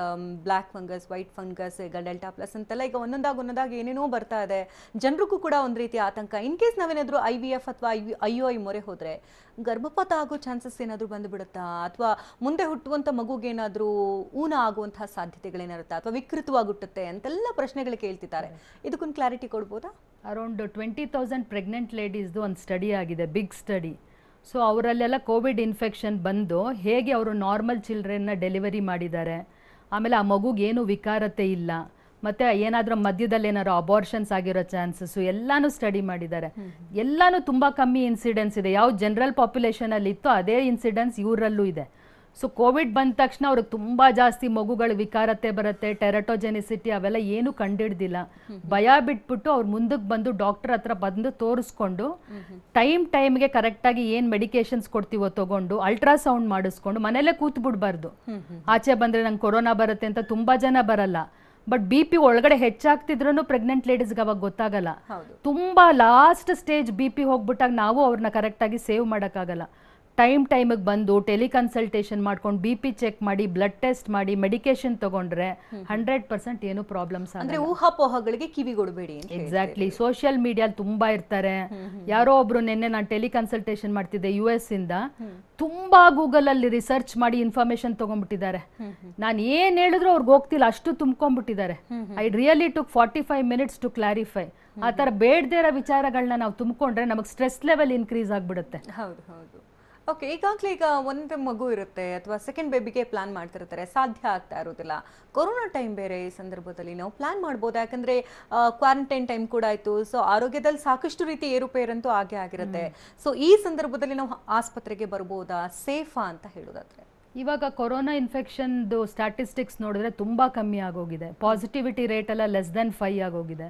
black fungus, white fungus, ಈಗ ಡೆಲ್ಟಾ ಪ್ಲಸ್ ಅಂತೆಲ್ಲ ಈಗ ಒಂದೊಂದಾಗಿ ಏನೇನೋ ಬರ್ತಾ ಇದೆ. ಜನರಿಗೂ ಕೂಡ ಒಂದು ರೀತಿ ಆತಂಕ. ಇನ್ ಕೇಸ್ ನಾವೇನಾದ್ರೂ IVF ಅಥವಾ IUI ಮೊರೆ ಹೋದ್ರೆ ಗರ್ಭಪಾತ ಆಗೋ ಚಾನ್ಸಸ್ ಏನಾದರೂ ಬಂದುಬಿಡುತ್ತಾ, ಅಥವಾ ಮುಂದೆ ಹುಟ್ಟುವಂಥ ಮಗುಗೇನಾದರೂ ಊನ ಆಗುವಂತಹ ಸಾಧ್ಯತೆಗಳೇನಿರುತ್ತಾ, ಅಥವಾ ವಿಕೃತವಾಗುತ್ತದೆ ಅಂತೆಲ್ಲ ಪ್ರಶ್ನೆಗಳು ಕೇಳ್ತಿದ್ದಾರೆ. ಇದಕ್ಕೊಂದು ಕ್ಲಾರಿಟಿ ಕೊಡ್ಬೋದಾ? ಅರೌಂಡ್ 20,000 ಪ್ರೆಗ್ನೆಂಟ್ ಲೇಡೀಸ್ದು ಒಂದು ಸ್ಟಡಿ ಆಗಿದೆ, ಬಿಗ್ ಸ್ಟಡಿ. ಸೊ ಅವರಲ್ಲೆಲ್ಲ ಕೋವಿಡ್ ಇನ್ಫೆಕ್ಷನ್ ಬಂದು ಹೇಗೆ ಅವರು ನಾರ್ಮಲ್ ಚಿಲ್ಡ್ರನ್ನ ಡೆಲಿವರಿ ಮಾಡಿದ್ದಾರೆ, ಆಮೇಲೆ ಆ ಮಗುಗೇನು ವಿಕಾರತೆ ಇಲ್ಲ, ಮತ್ತು ಏನಾದರೂ ಮಧ್ಯದಲ್ಲಿ ಏನಾದ್ರು ಅಬಾರ್ಷನ್ಸ್ ಆಗಿರೋ ಚಾನ್ಸಸ್ಸು ಎಲ್ಲಾನು ಸ್ಟಡಿ ಮಾಡಿದ್ದಾರೆ. ಎಲ್ಲಾನು ತುಂಬ ಕಮ್ಮಿ ಇನ್ಸಿಡೆನ್ಸ್ ಇದೆ. ಯಾವ ಜನರಲ್ ಪಾಪ್ಯುಲೇಷನಲ್ಲಿ ಇತ್ತು ಅದೇ ಇನ್ಸಿಡೆನ್ಸ್ ಇವರಲ್ಲೂ ಇದೆ. ಸೊ ಕೋವಿಡ್ ಬಂದ ತಕ್ಷಣ ಅವ್ರಿಗೆ ತುಂಬ ಜಾಸ್ತಿ ಮಗುಗಳ ವಿಕಾರತೆ ಬರುತ್ತೆ, ಟೆರಟೋಜೆನಿಸಿಟಿ ಅವೆಲ್ಲ ಏನು ಕಂಡಿಡ್ದಿಲ್ಲ. ಭಯ ಬಿಟ್ಬಿಟ್ಟು ಅವ್ರು ಮುಂದಕ್ಕೆ ಬಂದು ಡಾಕ್ಟರ್ ಹತ್ರ ಬಂದು ತೋರಿಸ್ಕೊಂಡು ಟೈಮ್ಗೆ ಕರೆಕ್ಟಾಗಿ ಏನು ಮೆಡಿಕೇಶನ್ಸ್ ಕೊಡ್ತೀವೋ ತಗೊಂಡು ಅಲ್ಟ್ರಾಸೌಂಡ್ ಮಾಡಿಸ್ಕೊಂಡು ಮನೇಲೆ ಕೂತ್ ಬಿಡ್ಬಾರ್ದು. ಆಚೆ ಬಂದರೆ ನಂಗೆ ಕೊರೋನಾ ಬರುತ್ತೆ ಅಂತ ತುಂಬ ಜನ ಬರಲ್ಲ, ಬಟ್ BP ಒಳಗಡೆ ಹೆಚ್ಚಾಗ್ತಿದ್ರೂ ಪ್ರೆಗ್ನೆಂಟ್ ಲೇಡೀಸ್ಗೆ ಅವಾಗ ಗೊತ್ತಾಗಲ್ಲ. ತುಂಬ ಲಾಸ್ಟ್ ಸ್ಟೇಜ್ BP ಹೋಗ್ಬಿಟ್ಟಾಗ ನಾವು ಅವ್ರನ್ನ ಕರೆಕ್ಟಾಗಿ ಸೇವ್ ಮಾಡೋಕ್ಕಾಗಲ್ಲ. ಟೈಮಿಗೆ ಬಂದು ಟೆಲಿಕನ್ಸಲ್ಟೇಷನ್ ಮಾಡ್ಕೊಂಡು BP ಚೆಕ್ ಮಾಡಿ, ಬ್ಲಡ್ ಟೆಸ್ಟ್ ಮಾಡಿ, ಮೆಡಿಕೇಶನ್ ತಗೊಂಡ್ರೆ 100% ಏನು ಪ್ರಾಬ್ಲಮ್ಸ್ ಅಂದ್ರೆ ಊಹಾಪೋಹಗಳಿಗೆ ಕಿವಿಗೊಡಬೇಡಿ. ಎಕ್ಸಾಕ್ಟ್ಲಿ. ಸೋಷಿಯಲ್ ಮೀಡಿಯಾಲ್ ತುಂಬಾ ಇರ್ತಾರೆ. ಯಾರೋ ಒಬ್ರು ನಿನ್ನೆ ನಾನು ಟೆಲಿಕನ್ಸಲ್ಟೇಷನ್ ಮಾಡ್ತಿದ್ದೆ US ಇಂದ, ತುಂಬಾ ಗೂಗಲ್ ಅಲ್ಲಿ ರಿಸರ್ಚ್ ಮಾಡಿ ಇನ್ಫಾರ್ಮೇಶನ್ ತಗೊಂಡ್ಬಿಟ್ಟಿದ್ದಾರೆ. ನಾನು ಏನ್ ಹೇಳಿದ್ರು ಅವ್ರಿಗೆ ಹೋಗ್ತಿಲ್ಲ, ಅಷ್ಟು ತುಂಬ್ಕೊಂಡ್ಬಿಟ್ಟಿದ್ದಾರೆ. I really took 45 minutes to clarify. ಆ ಥರ ಬೇಡದೇ ಇರೋ ವಿಚಾರಗಳನ್ನ ನಾವು ತುಂಬಿಕೊಂಡ್ರೆ ನಮಗೆ ಸ್ಟ್ರೆಸ್ ಲೆವೆಲ್ ಇನ್ಕ್ರೀಸ್ ಆಗ್ಬಿಡುತ್ತೆ. ಹೌದು ಹೌದು. ಓಕೆ, ಈಗಾಗಲೇ ಈಗ ಒಂದು ಮಗು ಇರುತ್ತೆ ಅಥವಾ ಸೆಕೆಂಡ್ ಬೇಬಿಗೆ ಪ್ಲಾನ್ ಮಾಡ್ತಿರ್ತಾರೆ, ಸಾಧ್ಯ ಆಗ್ತಾ ಇರೋದಿಲ್ಲ. ಕೊರೋನಾ ಟೈಮ್ ಬೇರೆ, ಈ ಸಂದರ್ಭದಲ್ಲಿ ನಾವು ಪ್ಲಾನ್ ಮಾಡ್ಬೋದು. ಯಾಕಂದ್ರೆ ಕ್ವಾರಂಟೈನ್ ಟೈಮ್ ಕೂಡ ಆಯ್ತು. ಸೊ ಆರೋಗ್ಯದಲ್ಲಿ ಸಾಕಷ್ಟು ರೀತಿ ಏರುಪೇರಂತೂ ಆಗೇ ಆಗಿರುತ್ತೆ. ಸೊ ಈ ಸಂದರ್ಭದಲ್ಲಿ ನಾವು ಆಸ್ಪತ್ರೆಗೆ ಬರ್ಬೋದಾ, ಸೇಫಾ ಅಂತ ಹೇಳೋದಾದ್ರೆ? ಇವಾಗ ಕೊರೋನಾ ಇನ್ಫೆಕ್ಷನ್ದು ಸ್ಟ್ಯಾಟಿಸ್ಟಿಕ್ಸ್ ನೋಡಿದ್ರೆ ತುಂಬಾ ಕಮ್ಮಿ ಆಗೋಗಿದೆ. ಪಾಸಿಟಿವಿಟಿ ರೇಟ್ ಎಲ್ಲ ಲೆಸ್ ದೆನ್ 5 ಆಗೋಗಿದೆ.